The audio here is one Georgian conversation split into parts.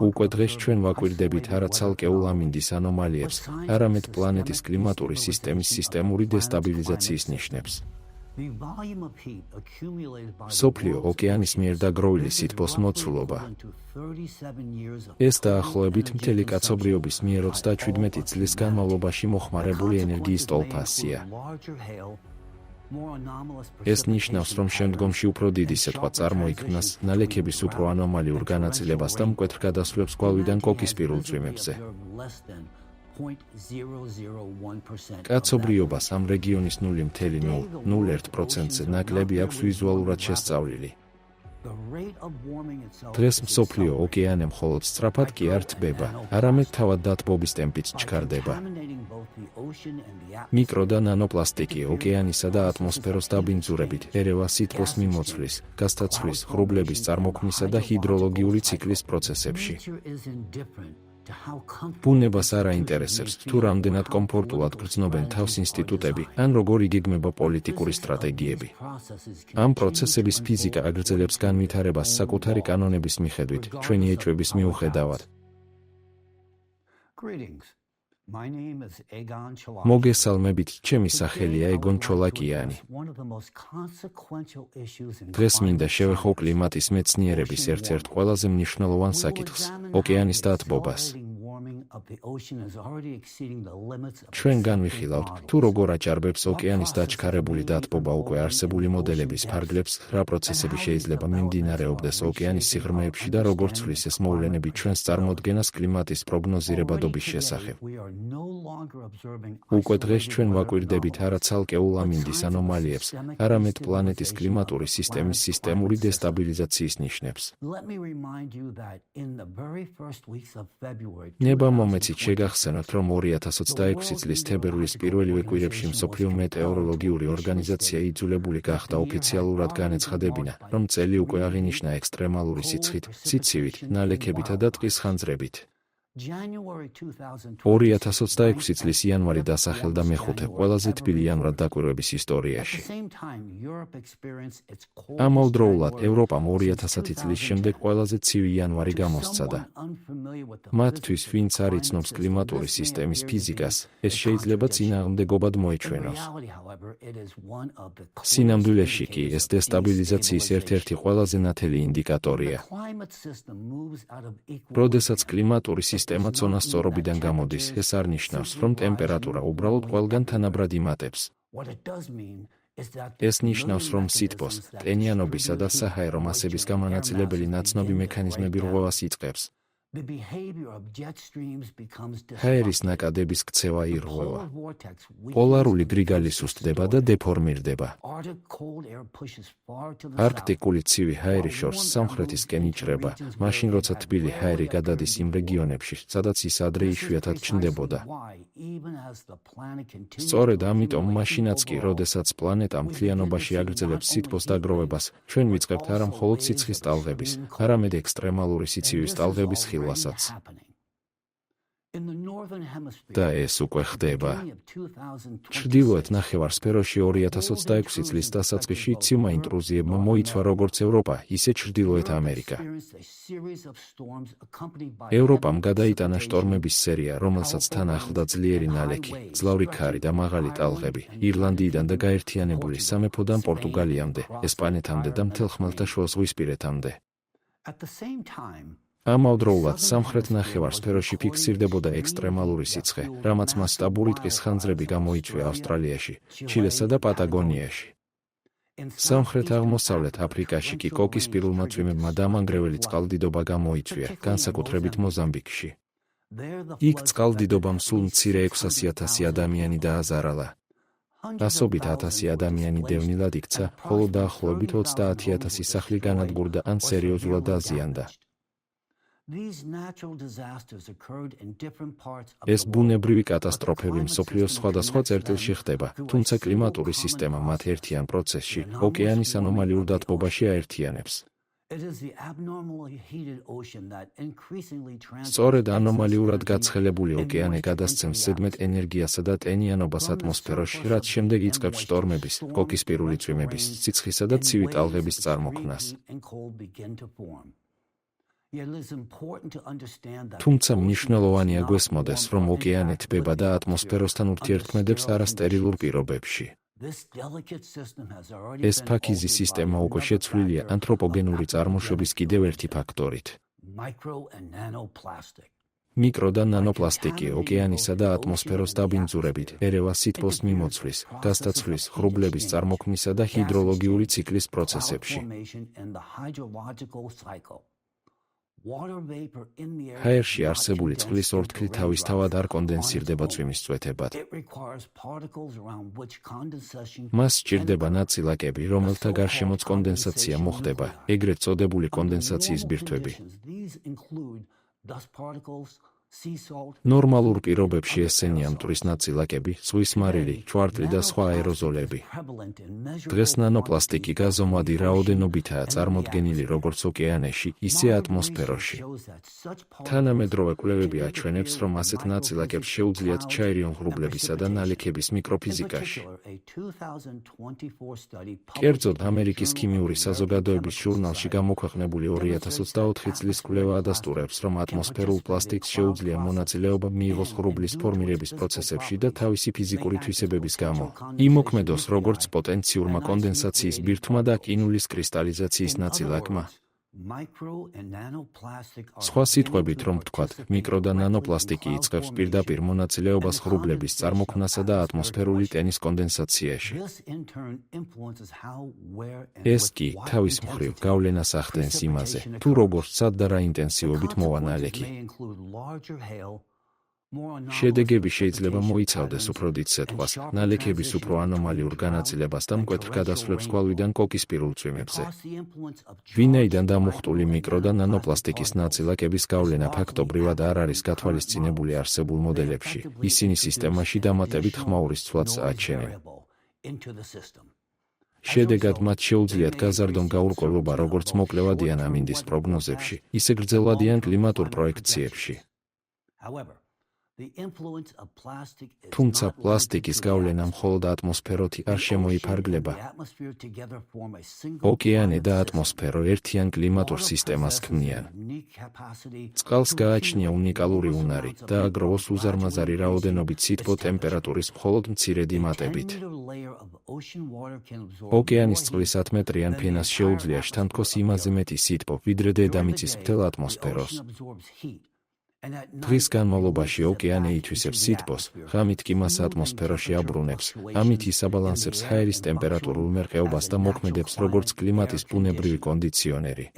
უკვე დღეს ჩვენ ვაკვირდებით არა ცალკეულ ამინდის ანომალიებს, არამედ პლანეტის კლიმატური სისტემის სისტემური დესტაბილიზაციის ნიშნებს. მსოფლიო ოკეანის მიერ დაგროვილი სითბოს მოცულობა. ეს დაახლოებით მთელი კაცობრიობის მიერ 37 წლის განმავლობაში მოხმარებული ენერგიის ტოლფასია. ეს ნიშნავს, რომ შემდგომში უფრო დიდი სიტყვა წარმოიქმნას ნალექების უფრო ანომალიურ განაწილებას და მკვეთრ გადასვლებს გვალვიდან კოკისპირულ წვიმებზე. კაცობრიობას ამ რეგიონის 0.01%-ზე ნაკლები აქვს ვიზუალურად შესწავლილი. დღეს მსოფლიო ოკეანე მხოლოდ სწრაფად კი არ თბება, არამედ თავად დათბობის ტემპით ჩქარდება. მიკრო და ნანოპლასტიკი ოკეანისა და ატმოსფეროს დაბინძურებით ერევა სითბოს მიმოცვლის, გასტაცვლის, ღრუბლების წარმოქმნისა და ჰიდროლოგიური ციკლის პროცესებში. ბუნებას არ აინტერესებს, თუ რამდენად კომფორტულად გრძნობენ თავს ინსტიტუტები, ან როგორ იგეგმება პოლიტიკური სტრატეგიები. ამ პროცესების ფიზიკა აგრძელებს განვითარებას საკუთარი კანონების მიხედვით, ჩვენი ეჭვების მიუხედავად. მოგესალმებით, ჩემი სახელია ეგონ ჩოლაკიანი. დღეს მინდა შევეხო კლიმატის მეცნიერების ერთ-ერთ ყველაზე მნიშვნელოვან საკითხს, ოკეანის დათბობას. ჩვენ განვიხილავთ, თუ როგორ აჭარბებს ოკეანის დაჩქარებული დათბობა უკვე არსებული მოდელების ფარგლებს, რა პროცესები შეიძლება მიმდინარეობდეს ოკეანის სიღრმეებში და როგორ ცვლის ეს მოვლენები ჩვენს წარმოდგენას კლიმატის პროგნოზირებადობის შესახებ. უკვე დღეს ჩვენ ვაკვირდებით არა ცალკეულ ამინდის ანომალიებს, არამედ პლანეტის კლიმატური სისტემის სისტემური დესტაბილიზაციის ნიშნებს. ნებამომეცით შეგახსენოთ, რომ 2026 წლის თებერვლის პირველივე კვირებში მსოფლიო მეტეოროლოგიური ორგანიზაცია იძულებული გახდა ოფიციალურად განეცხადებინა, რომ წელი უკვე აღინიშნა ექსტრემალური სიცხით, სიცივით, ნალექებითა და ტყის ხანძრებით. 2026 წლის იანვარი დასახელდა მეხუთე ყველაზე თბილი იანვრად დაკვირვების ისტორიაში. ამავდროულად ევროპამ 2010 წლის შემდეგ ყველაზე ცივი იანვარი გამოსცადა. მათთვის, ვინც არ იცნობს კლიმატური სისტემის ფიზიკას, ეს შეიძლება წინააღმდეგობად მოეჩვენოს. სინამდვილეში კი ეს დესტაბილიზაციის ერთ-ერთი ყველაზე ნათელი ინდიკატორია. როდესაც კლიმატური სისტემა წონასწორობიდან გამოდის, ეს არ ნიშნავს, რომ ტემპერატურა უბრალოდ ყველგან თანაბრად იმატებს. ეს ნიშნავს, რომ სითბოს, ტენიანობისა და საჰაერო მასების გამანაწილებელი ნაცნობი მექანიზმები რღვევას იწყებს. ჰაერის ნაკადების ქცევა ირღვევა. პოლარული გრიგალი სუსტდება და დეფორმირდება. არქტიკული ცივი ჰაერი შორს სამხრეთისკენ იჭრება, მაშინ როცა თბილი ჰაერი გადადის იმ რეგიონებში, სადაც ის ადრე იშვიათად ჩნდებოდა. სწორედ ამიტომ მაშინაც კი, როდესაც პლანეტა მთლიანობაში აგრძელებს სითბოს დაგროვებას, ჩვენ ვიწყებთ არა მხოლოდ სიცხის ტალღების, არამედ ექსტრემალური სიცივის ტალღების ხილვასაც. და ეს უკვე ხდება. ჩრდილოეთ ნახევარსფეროში 2026 წლის დასაწყისში ცივმა ინტრუზიებმა მოიცვა როგორც ევროპა, ისე ჩრდილოეთ ამერიკა. ევროპამ გადაიტანა შტორმების სერია, რომელსაც თან ახლდა ძლიერი ნალექი, ძლავრი ქარი და მაღალი ტალღები, ირლანდიიდან და გაერთიანებული სამეფოდან პორტუგალიამდე, ესპანეთამდე და მთელ ხმელთაშუაზღვისპირეთამდე. ამავდროულად სამხრეთ ნახევარსფეროში ფიქსირდებოდა ექსტრემალური სიცხე, რამაც მასშტაბური ტყის ხანძრები გამოიწვია ავსტრალიაში, ჩილესა და პატაგონიაში. სამხრეთ-აღმოსავლეთ აფრიკაში კი კოკისპირულმა წვიმებმა დამანგრეველი წყალდიდობა გამოიწვია, განსაკუთრებით მოზამბიკში. იქ წყალდიდობამ სულ მცირე 600,000 ადამიანი დააზარალა. ასობით 1000 ადამიანი დევნილად იქცა, ხოლო დაახლოებით 30,000 სახლი განადგურდა ან სერიოზულად დაზიანდა. ეს ბუნებრივი კატასტროფები მსოფლიოს სხვადასხვა წერტილში ხდება, თუმცა კლიმატური სისტემა მათ ერთიან პროცესში, ოკეანის ანომალიურ დათბობაში აერთიანებს. სწორედ ანომალიურად გაცხელებული ოკეანე გადასცემს ზედმეტ ენერგიასა და ტენიანობას ატმოსფეროში, რაც შემდეგ იწყებს შტორმების, კოკისპირული წვიმების, სიცხისა და ცივი ტალღების წარმოქმნას. თუმცა მნიშვნელოვანია გვესმოდეს, რომ ოკეანე თბება და ატმოსფეროსთან ურთიერთქმედებს არასტერილურ პირობებში. ეს ფაქიზი სისტემა უკვე შეცვლილია ანთროპოგენური წარმოშობის კიდევ ერთი ფაქტორით. მიკრო და ნანოპლასტიკი ოკეანისა და ატმოსფეროს დაბინძურებით ერევა სითბოს მიმოცვლის, გასტაცვლის, ღრუბლების წარმოქმნისა და ჰიდროლოგიური ციკლის პროცესებში. ჰაერში არსებული წყლის ორთქლი თავისთავად არ კონდენსირდება წვიმის წვეთებად. მას სჭირდება ნაწილაკები, რომელთა გარშემოც კონდენსაცია მოხდება, ეგრეთ წოდებული კონდენსაციის ბირთვები. ნორმალურ პირობებში ესენია მტვრის ნაწილაკები, ზღვის მარილი, ჩვარტლი და სხვა აეროზოლები. დღეს ნანოპლასტიკი გაზომვადი რაოდენობითაა წარმოდგენილი როგორც ოკეანეში, ისე ატმოსფეროში. თანამედროვე კვლევები აჩვენებს, რომ ასეთ ნაწილაკებს შეუძლიათ ჩაერიონ ღრუბლებისა და ნალექების მიკროფიზიკაში. კერძოდ, ამერიკის ქიმიური საზოგადოების ჟურნალში გამოქვეყნებული 2024 წლის კვლევა ადასტურებს, რომ ატმოსფერულ პლასტიკს შეუძლია მონაწილეობა მიიღოს ღრუბლის ფორმირების პროცესებში და თავისი ფიზიკური თვისებების გამო იმოქმედოს როგორც პოტენციურმა კონდენსაციის ბირთვმა და ყინულის კრისტალიზაციის ნაწილაკმა. სხვა სიტყვებით რომ ვთქვათ, მიკრო და ნანოპლასტიკი იწყებს პირდაპირ მონაწილეობას ღრუბლების წარმოქმნასა და ატმოსფერული ტენის კონდენსაციაში. ეს კი თავის მხრივ გავლენას ახდენს იმაზე, თუ როგორ სად და რა ინტენსივობით მოვა ნალექი. შედეგები შეიძლება მოიცავდეს უფრო დიდ სეტყვას, ნალექების უფრო ანომალიურ განაწილებას და მკვეთრ გადასვლებს გვალვიდან კოკისპირულ წვიმებზე. ვინაიდან დამუხტული მიკრო და ნანოპლასტიკის ნაწილაკების გავლენა ფაქტობრივად არ არის გათვალისწინებული არსებულ მოდელებში, ისინი სისტემაში დამატებით ხმაურის ცვლადს აჩენენ. შედეგად მათ შეუძლიათ გაზარდონ გაურკვევლობა როგორც მოკლევადიან ამინდის პროგნოზებში, ისე გრძელვადიან კლიმატურ პროექციებში. თუმცა პლასტიკის გავლენა მხოლოდ ატმოსფეროთი არ შემოიფარგლება. ოკეანე და ატმოსფერო ერთიან კლიმატურ სისტემას ქმნიან. წყალს გააჩნია უნიკალური უნარი და აგროვოს უზარმაზარი რაოდენობით სითბო ტემპერატურის მხოლოდ მცირედი მატებით. ოკეანის წყლის 10 მეტრიან ფენას შეუძლია შთანთქოს იმაზე მეტი სითბო, ვიდრე დედამიწის მთელ ატმოსფეროს. დღის განმავლობაში ოკეანე ითვისებს სითბოს, ღამით კი მას ატმოსფეროში აბრუნებს, ამით ისაბალანსებს ჰაერის ტემპერატურულ მერყეობას და მოქმედებს როგორც კლიმატის ბუნებრივი კონდიციონერი.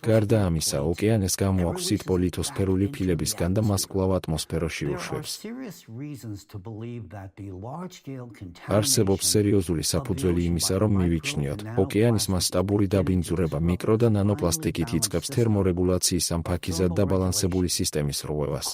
გარდა ამისა, ოკეანეს გამოაქვს სითბო ლითოსფერული ფილებისგან და მას კვლავ ატმოსფეროში უშვებს. არსებობს სერიოზული საფუძველი იმისა, რომ მივიჩნიოთ, ოკეანის მასშტაბური დაბინძურება მიკრო და ნანოპლასტიკით იწყებს თერმორეგულაციის ამ ფაქიზად დაბალანსებული სისტემის რღვევას.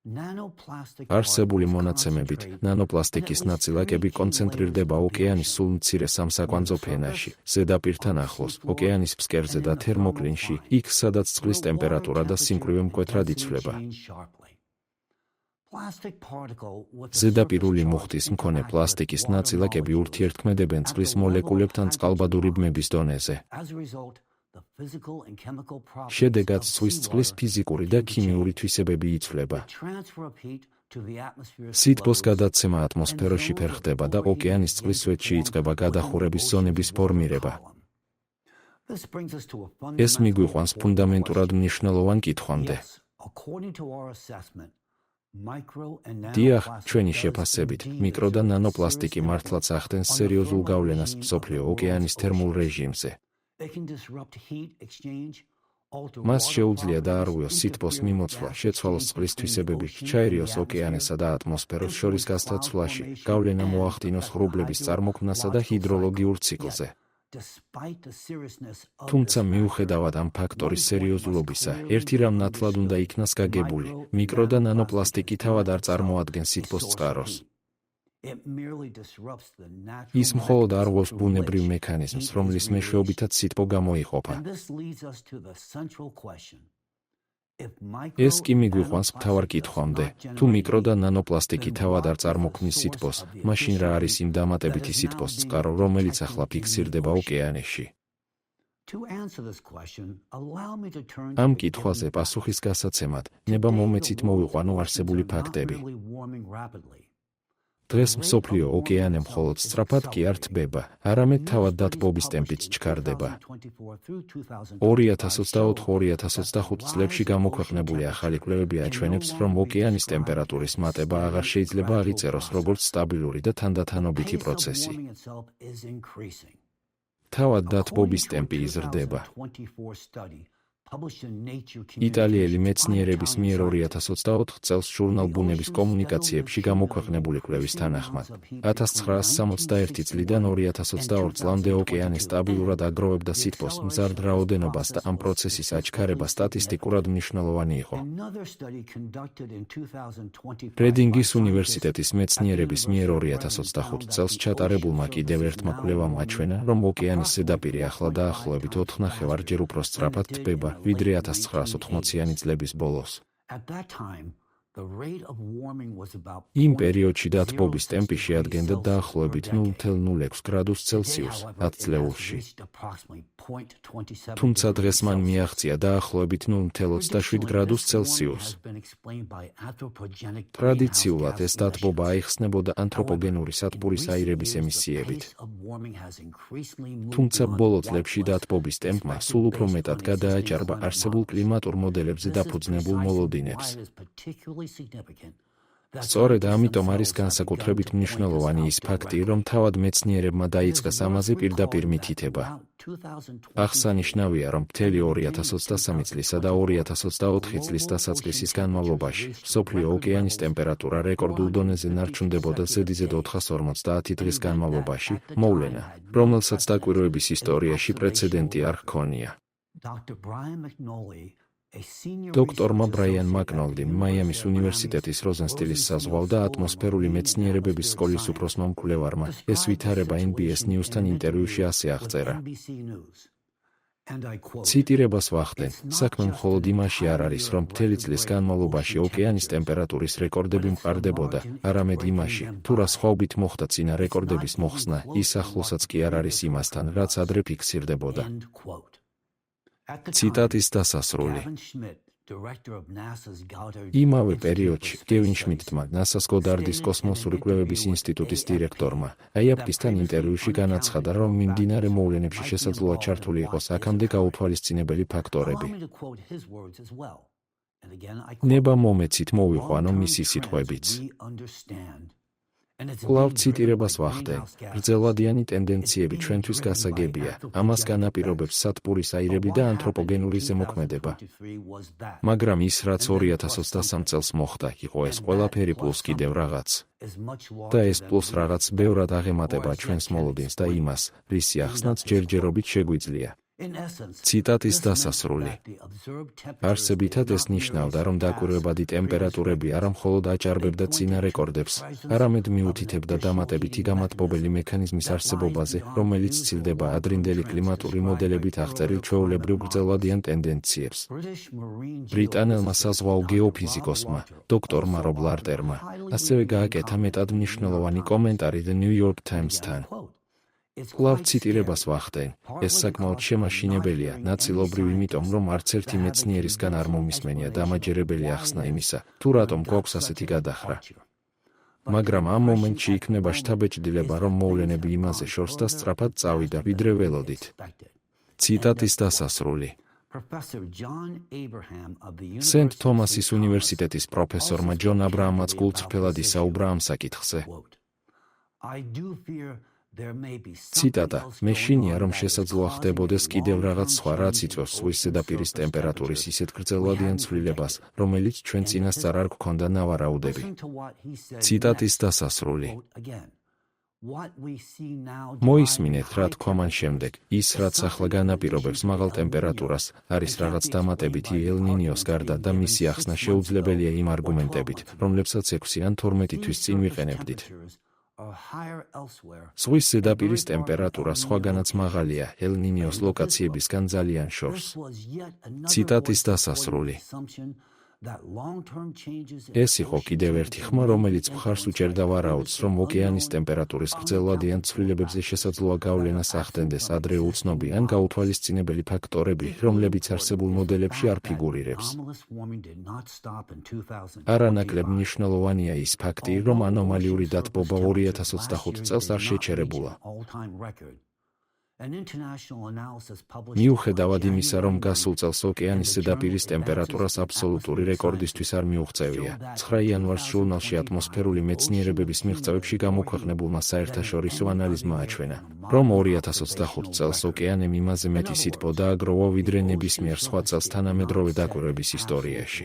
არსებული მონაცემებით, ნანოპლასტიკის ნაწილაკები კონცენტრირდება ოკეანის სულ მცირე სამსაკვანძო ფენაში, ზედაპირთან ახლოს, ოკეანის ფსკერზე და თერმოკლინში, იქ სადაც წყლის ტემპერატურა და სიმკვრივე მკვეთრად იცვლება. ზედაპირული მუხტის მქონე პლასტიკის ნაწილაკები ურთიერთქმედებენ წყლის მოლეკულებთან წყალბადური ბმების დონეზე. შედეგად ზღვის წყლის ფიზიკური და ქიმიური თვისებები იცვლება. სითბოს გადაცემა ატმოსფეროში ფერხდება და ოკეანის წყლის სვეტში იწყება გადახურების ზონების ფორმირება. ეს მიგვიყვანს ფუნდამენტურად მნიშვნელოვან კითხვამდე. დიახ, ჩვენი შეფასებით, მიკრო და ნანოპლასტიკი მართლაც ახდენს სერიოზულ გავლენას მსოფლიო ოკეანის თერმულ რეჟიმზე. მას შეუძლია დაარღვიოს სითბოს მიმოცვლა, შეცვალოს წყლის თვისებები, ჩაერიოს ოკეანესა და ატმოსფეროს შორის გასაცვლაში, გავლენა მოახდინოს ღრუბლების წარმოქმნასა და ჰიდროლოგიურ ციკლზე. თუმცა მიუხედავად ამ ფაქტორის სერიოზულობისა, ერთი რამ ნათლად უნდა იქნას გაგებული, მიკრო და ნანოპლასტიკი თავად არ წარმოადგენს სითბოს წყაროს. ის მხოლოდ არღვევს ბუნებრივ მექანიზმს, რომლის მეშვეობითაც სითბო გამოიყოფა. ეს კი მიგვიყვანს მთავარ კითხვამდე, თუ მიკრო და ნანოპლასტიკი თავად არ წარმოქმნის სითბოს, მაშინ რა არის იმ დამატებითი სითბოს წყარო, რომელიც ახლა ფიქსირდება ოკეანეში? ამ კითხვაზე პასუხის გასაცემად ნება მომეცით მოვიყვანო არსებული ფაქტები. დღეს მსოფლიო ოკეანე მხოლოდ სწრაფად კი არ თბება, არამედ თავად დათბობის ტემპით ჩქარდება. 2024-2025 წლებში გამოქვეყნებული ახალი კვლევები აჩვენებს, რომ ოკეანის ტემპერატურის მატება აღარ შეიძლება აღიწეროს როგორც სტაბილური და თანდათანობითი პროცესი. თავად დათბობის ტემპი იზრდება. იტალიელი მეცნიერების მიერ 2024 წელს ჟურნალ ბუნების კომუნიკაციებში გამოქვეყნებული კვლევის თანახმად, 1961 წლიდან 2022 წლამდე ოკეანე სტაბილურად აგროვებდა სითბოს მზარდ რაოდენობას და ამ პროცესის აჩქარება სტატისტიკურად მნიშვნელოვანი იყო. რედინგის უნივერსიტეტის მეცნიერების მიერ 2025 წელს ჩატარებულმა კიდევ ერთმა კვლევამ აჩვენა, რომ ოკეანის ზედაპირი ახლა დაახლოებით 4,5-ჯერ უფრო სწრაფად თბება, ვიდრე 1980-იანი წლების ბოლოს. იმ პერიოდში დათბობის ტემპი შეადგენდა დაახლოებით 0,06 გრადუს ცელსიუსს 10 წლეულში. თუმცა დღეს მან მიაღწია დაახლოებით 0,27 გრადუს ცელსიუსს. ტრადიციულად ეს დათბობა აიხსნებოდა ანთროპოგენური სათბურის აირების ემისიებით. თუმცა ბოლო წლებში დათბობის ტემპმა სულ უფრო მეტად გადააჭარბა არსებულ კლიმატურ მოდელებზე დაფუძნებულ მოლოდინებს. სწორედ ამიტომ არის განსაკუთრებით მნიშვნელოვანი ის ფაქტი, რომ თავად მეცნიერებმა დაიწყეს ამაზე პირდაპირ მითითება. აღსანიშნავია, რომ მთელი 2023 წლისა და 2024 წლის დასაწყისის განმავლობაში მსოფლიო ოკეანის ტემპერატურა რეკორდულ დონეზე ნარჩუნდებოდა ზედიზედ 450 დღის განმავლობაში, მოვლენა, რომელსაც დაკვირვების ისტორიაში პრეცედენტი არ ჰქონია. დოქტორმა ბრაიან მაკნოლდიმ მაიამის უნივერსიტეტის როზენსტილის საზღვაო და ატმოსფერული მეცნიერებების სკოლის უფროსმა მკვლევარმა ეს ვითარება NBS News-თან ინტერვიუში ასე აღწერა. ციტირებას ვახდენ, საქმე მხოლოდ იმაში არ არის, რომ მთელი წლის განმავლობაში ოკეანის ტემპერატურის რეკორდები მყარდებოდა, არამედ იმაში, თუ რა სხვაობით მოხდა წინა რეკორდების მოხსნა, ის ახლოსაც კი არ არის იმასთან, რაც ადრე ფიქსირდებოდა. ციტატის დასასრული. იმავე პერიოდში გევინ შმიდტმა, ნასას გოდარდის კოსმოსური კვლევების ინსტიტუტის დირექტორმა, AIP-ისთან ინტერვიუში განაცხადა, რომ მიმდინარე მოვლენებში შესაძლოა ჩართული იყოს აქამდე გაუთვალისწინებელი ფაქტორები. ნება მომეცით მოვიყვანო მისი სიტყვებიც. კვლავ ციტირებას ვახდენ, გრძელვადიანი ტენდენციები ჩვენთვის გასაგებია, ამას განაპირობებს სათბურის აირები და ანთროპოგენური ზემოქმედება. მაგრამ ის, რაც 2023 წელს მოხდა, იყო ეს ყველაფერი პლუს კიდევ რაღაც. და ეს პლუს რაღაც ბევრად აღემატება ჩვენს მოლოდინს და იმას, რისი ახსნაც ჯერჯერობით შეგვიძლია. ციტატის დასასრული. არსებითად ეს ნიშნავდა, რომ დაკვირვებადი ტემპერატურები არა მხოლოდ აჭარბებდა წინა რეკორდებს, არამედ მიუთითებდა დამატებითი გამათბობელი მექანიზმის არსებობაზე, რომელიც ცილდება ადრინდელი კლიმატური მოდელებით აღწერილ ჩვეულებრივ გრძელვადიან ტენდენციებს. ბრიტანელმა საზღვაო გეოფიზიკოსმა, დოქტორმა რობ ლარტერმა, ასევე გააკეთა მეტად მნიშვნელოვანი კომენტარი The New York Times-თან. კვლავ ციტირებას ვახდენ, ეს საკმაოდ შემაშინებელია, ნაწილობრივ იმიტომ, რომ არც ერთი მეცნიერისგან არ მომისმენია დამაჯერებელი ახსნა იმისა, თუ რატომ გვაქვს ასეთი გადახრა. მაგრამ ამ მომენტში იქნება შთაბეჭდილება, რომ მოვლენები იმაზე შორს და სწრაფად წავიდა, ვიდრე ველოდით. ციტატის დასასრული. სენტ თომასის უნივერსიტეტის პროფესორმა ჯონ აბრაამაც გულწრფელად ისაუბრა ამ საკითხზე. ციტატა, მე შინია, რომ შესაძლოა ხდებოდეს კიდევ რაღაც სხვა, რაც იწვევს ზღვის ზედაპირის ტემპერატურის ისეთ გრძელვადიან ცვლილებას, რომელიც ჩვენ წინასწარ არ გვქონდა ნავარაუდები. ციტატის დასასრული. მოისმინეთ, რა თქვა მან შემდეგ, ის, რაც ახლა განაპირობებს მაღალ ტემპერატურას, არის რაღაც დამატებითი ელ-ნინიოს გარდა და მისი ახსნა შეუძლებელია იმ არგუმენტებით, რომლებსაც 6 ან 12 თვის წინ ვიყენებდით. ზღვის ზედაპირის ტემპერატურა სხვაგანაც მაღალია ელ-ნინიოს ლოკაციებისგან ძალიან შორს. ციტატის დასასრული. ეს იყო კიდევ ერთი ხმა, რომელიც მხარს უჭერდა ვარაუდს, რომ ოკეანის ტემპერატურის გრძელვადიან ცვლილებებზე შესაძლოა გავლენას ახდენდეს ადრე უცნობი ან გაუთვალისწინებელი ფაქტორები, რომლებიც არსებულ მოდელებში არ ფიგურირებს. არანაკლებ მნიშვნელოვანია ის ფაქტი, რომ ანომალიური დათბობა 2025 წელს არ შეჩერებულა. მიუხედავად იმისა, რომ გასულ წელს ოკეანის ზედაპირის ტემპერატურას აბსოლუტური რეკორდისთვის არ მიუღწევია, 9 იანვარს ჟურნალში ატმოსფერული მეცნიერებების მიღწევებში გამოქვეყნებულმა საერთაშორისო ანალიზმა აჩვენა, რომ 2025 წელს ოკეანემ იმაზე მეტი სითბო დააგროვა, ვიდრე ნებისმიერ სხვა წელს თანამედროვე დაკვირვების ისტორიაში.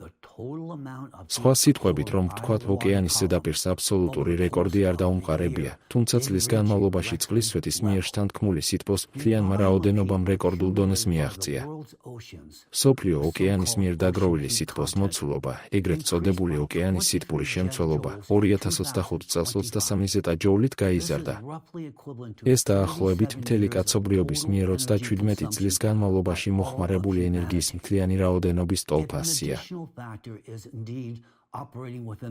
სხვა სიტყვებით, რომ ვთქვათ, ოკეანის ზედაპირს აბსოლუტური რეკორდი არ დაუმყარებია, თუმცა წლის განმავლობაში წყლისსვეტის მიერ შთანთქმული სითბოს მთლიანმა რაოდენობამ რეკორდულ დონეს მიაღწია. მსოფლიო ოკეანის მიერ დაგროვილი სითბოს მოცულობა, ეგრეთ წოდებული ოკეანის სითბური შემცველობა, 2025 წელს 23 ზეტაჯოულით გაიზარდა. ეს დაახლოებით მთელი კაცობრიობის მიერ 37 წლის განმავლობაში მოხმარებული ენერგიის მთლიანი რაოდენობის ტოლფასია.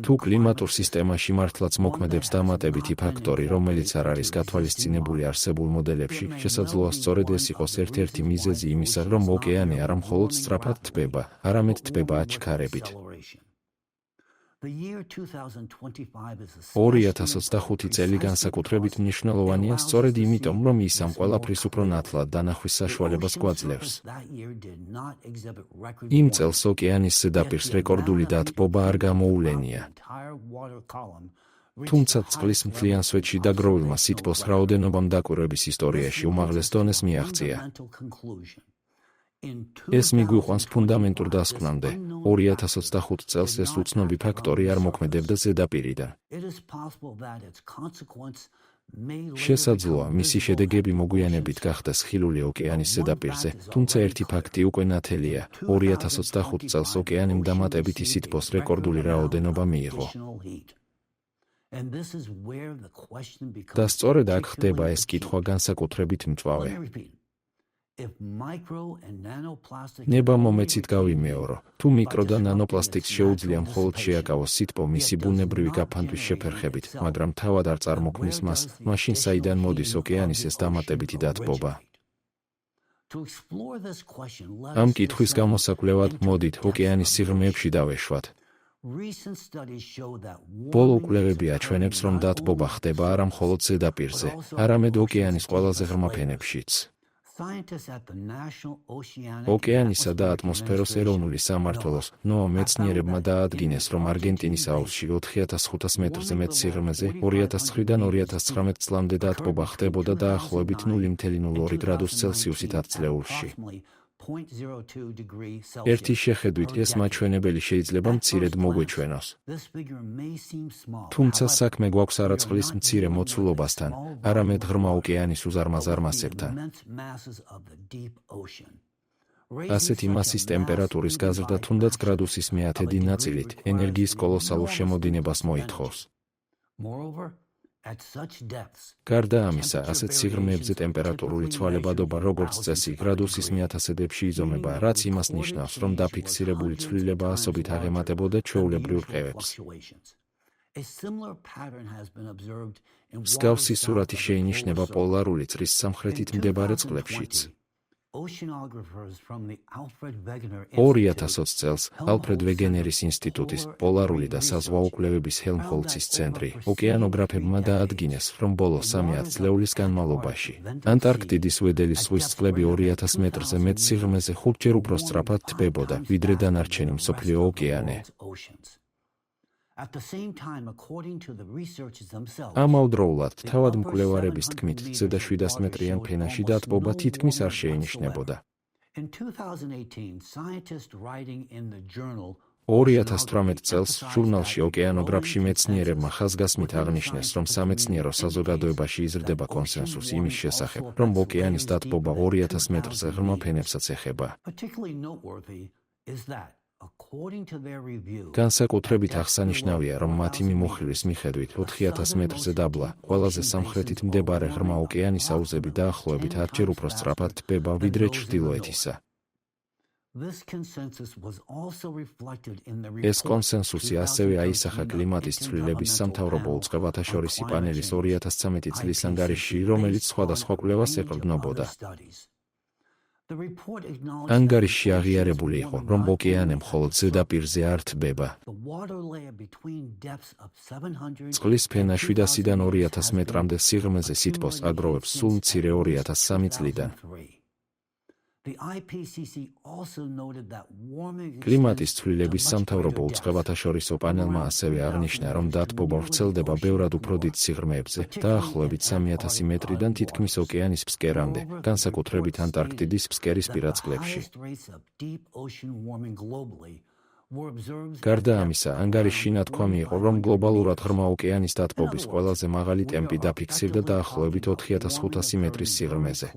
თუ კლიმატურ სისტემაში მართლაც მოქმედებს დამატებითი ფაქტორი, რომელიც არ არის გათვალისწინებული არსებულ მოდელებში, შესაძლოა სწორედ ეს იყოს ერთ-ერთი მიზეზი იმისა, რომ ოკეანე არა მხოლოდ სწრაფად თბება, არამედ თბება აჩქარებით. 2025 წელი განსაკუთრებით მნიშვნელოვანია სწორედ იმიტომ, რომ ის ამ ყველაფრის უფრო ნათლად დანახვის საშუალებას გვაძლევს. იმ წელს ოკეანის ზედაპირს რეკორდული დათბობა არ გამოულენია. თუმცა წყლის მთლიან სვეტში დაგროვილმა სითბოს რაოდენობამ დაკვირვების ისტორიაში უმაღლეს დონეს მიაღწია. ეს მიგვიყვანს ფუნდამენტურ დასკვნამდე. 2025 წელს ეს უცნობი ფაქტორი არ მოქმედებდა ზედაპირიდან. შესაძლოა მისი შედეგები მოგვიანებით გახდეს ხილული ოკეანის ზედაპირზე, თუმცა ერთი ფაქტი უკვე ნათელია: 2025 წელს ოკეანემ დამატებითი სითბოს რეკორდული რაოდენობა მიიღო. და სწორედ აქ ხდება ეს კითხვა განსაკუთრებით მწვავე. ნება მომეცით გავიმეორო, თუ მიკრო და ნანოპლასტიკს შეუძლია მხოლოდ შეაკავოს სითბო მისი ბუნებრივი გაფანტვის შეფერხებით, მაგრამ თავად არ წარმოქმნის მას, მაშინ საიდან მოდის ოკეანის ეს დამატებითი დათბობა? ამ კითხვის გამოსაკვლევად მოდით ოკეანის სიღრმეებში დავეშვათ. ბოლო კვლევები აჩვენებს, რომ დათბობა ხდება არა მხოლოდ ზედაპირზე, არამედ ოკეანის ყველაზე ღრმა ფენებშიც. ოკეანისა და ატმოსფეროს ეროვნული სამმართველოს NOAA მეცნიერებმა დაადგინეს, რომ არგენტინის აუზში 4500 მეტრზე მეტ სიღრმეზე 2009-დან 2019 წლამდე დათბობა ხდებოდა დაახლოებით 0.02 გრადუს ცელსიუსით ათწლეულში. ერთი შეხედვით ეს მაჩვენებელი შეიძლება მცირედ მოგვეჩვენოს. თუმცა საქმე გვაქვს არა წყლის მცირე მოცულობასთან, არამედ ღრმა ოკეანის უზარმაზარ მასებთან. ასეთი მასის ტემპერატურის გაზრდა თუნდაც გრადუსის მეათედი ნაწილით ენერგიის კოლოსალურ შემოდინებას მოითხოვს. გარდა ამისა, ასეთ სიღრმეებზე ტემპერატურული ცვალებადობა როგორც წესი გრადუსის მეათასედებში იზომება, რაც იმას ნიშნავს, რომ დაფიქსირებული ცვლილება ასობით აღემატებოდა ჩვეულებრივ რყევებს. მსგავსი სურათი შეინიშნება პოლარული წრის სამხრეთით მდებარე წყლებშიც. 2020 წელს ალფრედ ვეგენერის ინსტიტუტის პოლარული და საზღვაო კვლევების ჰელმჰოლცის ცენტრი ოკეანოგრაფებმა დაადგინეს, რომ ბოლო 3 ათწლეულის განმავლობაში ანტარქტიდის ვედელის ზღვის წყლები 2000 მეტრზე მეტ სიღრმეზე 5-ჯერ უფრო სწრაფად თბებოდა, ვიდრე დანარჩენი მსოფლიო ოკეანე. ამავდროულად, თავად მკვლევარების თქმით, ზედა 700 მეტრიან ფენაში დათბობა თითქმის არ შეინიშნებოდა. 2018 წელს ჟურნალში ოკეანოგრაფში მეცნიერებმა ხაზგასმით აღნიშნეს, რომ სამეცნიერო საზოგადოებაში იზრდება კონსენსუსი იმის შესახებ, რომ ოკეანის დათბობა 2000 მეტრზე ღრმა ფენებსაც ეხება. განსაკუთრებით აღსანიშნავია, რომ მათი მიმოხილვის მიხედვით 4000 მეტრზე დაბლა, ყველაზე სამხრეთით მდებარე ღრმა ოკეანის აუზები დაახლოებით 10-ჯერ უფრო სწრაფად თბება, ვიდრე ჩრდილოეთისა. ეს კონსენსუსი ასევე აისახა კლიმატის ცვლილების სამთავრობო უწყებათაშორისი პანელის 2013 წლის ანგარიშში, რომელიც სხვადასხვა კვლევას ეყრდნობოდა. ანგარიშში აღიარებული იყო, რომ ოკეანე მხოლოდ ზედაპირზე არ თბება. წყლის ფენა 700-დან 2000 მეტრამდე სიღრმეზე სითბოს აგროვებს სულ მცირე 2003 წლიდან. კლიმატის ცვლილების სამთავრობო უწყებათაშორისო პანელმა ასევე აღნიშნა, რომ დათბობა ვრცელდება ბევრად უფრო დიდ სიღრმეებზე, დაახლოებით 3000 მეტრიდან თითქმის ოკეანის ფსკერამდე, განსაკუთრებით ანტარქტიდის ფსკერის პირწყლებში. გარდა ამისა, ანგარიშში ნათქვამი იყო, რომ გლობალურად ღრმა ოკეანის დათბობის ყველაზე მაღალი ტემპი დაფიქსირდა დაახლოებით 4500 მეტრის სიღრმეზე.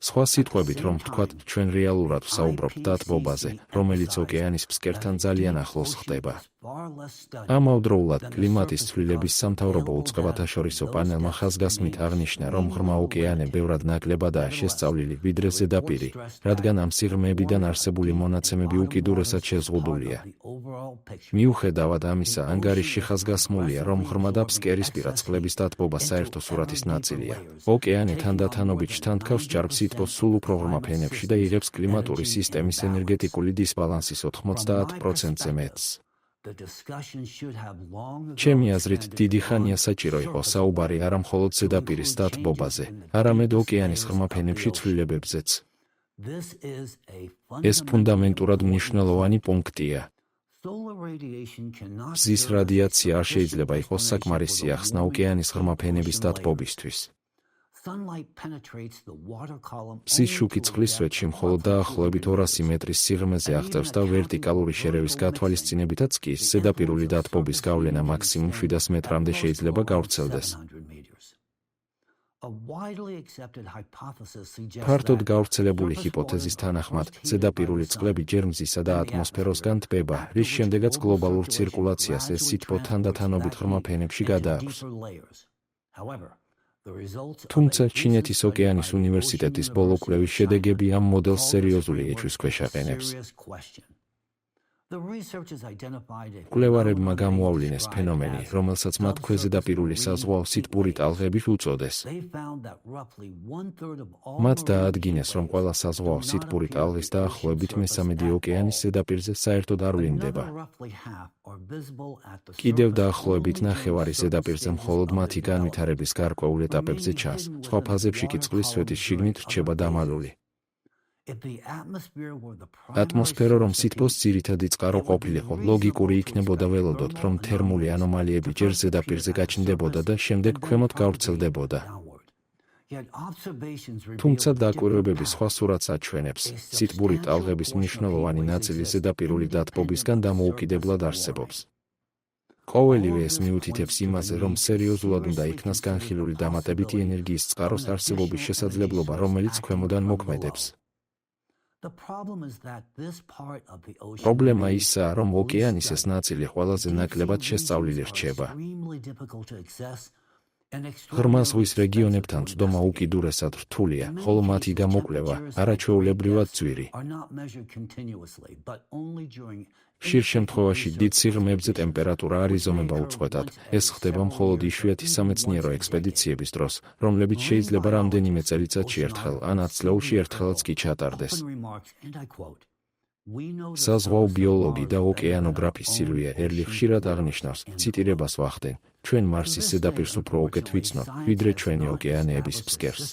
სხვა სიტყვებით რომ ვთქვათ, ჩვენ რეალურად ვსაუბრობთ დათბობაზე, რომელიც ოკეანის ფსკერთან ძალიან ახლოს ხდება. ამავდროულად, კლიმატის ცვლილების სამთავრობო უწყებათაშორისო პანელმა ხაზგასმით აღნიშნა, რომ ღრმა ოკეანე ბევრად ნაკლებადაა შესწავლილი, ვიდრე ზედაპირი, რადგან ამ სიღრმეებიდან არსებული მონაცემები უკიდურესად შეზღუდულია. მიუხედავად ამისა, ანგარიშში ხაზგასმულია, რომ ღრმა და ფსკერის პირწყლების დათბობა საერთო სურათის ნაწილია. ოკეანე თანდათანობით შთანთქავს ჭარბ სითბოს სულ უფრო ღრმა ფენებში და იღებს კლიმატური სისტემის ენერგეტიკული დისბალანსის 90%-ზე მეტს. ჩემი აზრით, დიდი ხანია საჭირო იყო საუბარი არა მხოლოდ ზედაპირის დათბობაზე, არამედ ოკეანის ღრმა ფენებში ცვლილებებზეც. ეს ფუნდამენტურად მნიშვნელოვანი პუნქტია. მზის რადიაცია არ შეიძლება იყოს საკმარისი ახსნა ოკეანის ღრმა ფენების დათბობისთვის. მზის შუქი წყლის სვეტში მხოლოდ დაახლოებით 200 მეტრის სიღრმეზე აღწევს და ვერტიკალური შერევის გათვალისწინებითაც კი ზედაპირული დათბობის გავლენა მაქსიმუმ 700 მეტრამდე შეიძლება გავრცელდეს. ფართოდ გავრცელებული ჰიპოთეზის თანახმად, ზედაპირული წყლები ჯერ მზისა და ატმოსფეროსგან თბება, რის შემდეგაც გლობალურ ცირკულაციას ეს სითბო თანდათანობით ღრმა ფენებში გადააქვს. თუმცა ჩინეთის ოკეანის უნივერსიტეტის ბოლო კვლევის შედეგები ამ მოდელს სერიოზული ეჭვის ქვეშ აყენებს. კვლევარებმა გამოავლინეს ფენომენი, რომელსაც მათ ქვეზედაპირული საზღვაო სითბური ტალღები უწოდეს. მათ დაადგინეს, რომ ყველა საზღვაო სითბური ტალღის დაახლოებით მესამედი ოკეანის ზედაპირზე საერთოდ არ ვლინდება. კიდევ დაახლოებით ნახევარი ზედაპირზე მხოლოდ მათი განვითარების გარკვეულ ეტაპებზე ჩანს, სხვა ფაზებში კი წყლის სვეტის შიგნით რჩება დამალული. ატმოსფერო რომ სითბოს ძირითადი წყარო ყოფილიყო, ლოგიკური იქნებოდა ველოდოთ, რომ თერმული ანომალიები ჯერ ზედაპირზე გაჩნდებოდა და შემდეგ ქვემოთ გავრცელდებოდა. თუმცა დაკვირვებები სხვა სურათს აჩვენებს. სითბური ტალღების მნიშვნელოვანი ნაწილი ზედაპირული დათბობისგან დამოუკიდებლად არსებობს. ყოველივე ეს მიუთითებს იმაზე, რომ სერიოზულად უნდა იქნას განხილული დამატებითი ენერგიის წყაროს არსებობის შესაძლებლობა, რომელიც ქვემოდან მოქმედებს. პრობლემა ისაა, რომ ოკეანის ეს ნაწილი ყველაზე ნაკლებად შესწავლილი რჩება. ღრმა ზღვის რეგიონებთან წვდომა უკიდურესად რთულია, ხოლო მათი გამოკვლევა არაჩვეულებრივად ძვირი. ხშირ შემთხვევაში დიდ სიღრმეებზე ტემპერატურა არ იზომება უწყვეტად. ეს ხდება მხოლოდ იშვიათი სამეცნიერო ექსპედიციების დროს, რომლებიც შეიძლება რამდენიმე წელიწადში ერთხელ ან ათწლეულში ერთხელაც კი ჩატარდეს. საზღვაო ბიოლოგი და ოკეანოგრაფი სილვია ერლი ხშირად აღნიშნავს, ციტირებას ვახდენ, ჩვენ მარსის ზედაპირს უფრო უკეთ ვიცნობ, ვიდრე ჩვენი ოკეანეების ფსკერს.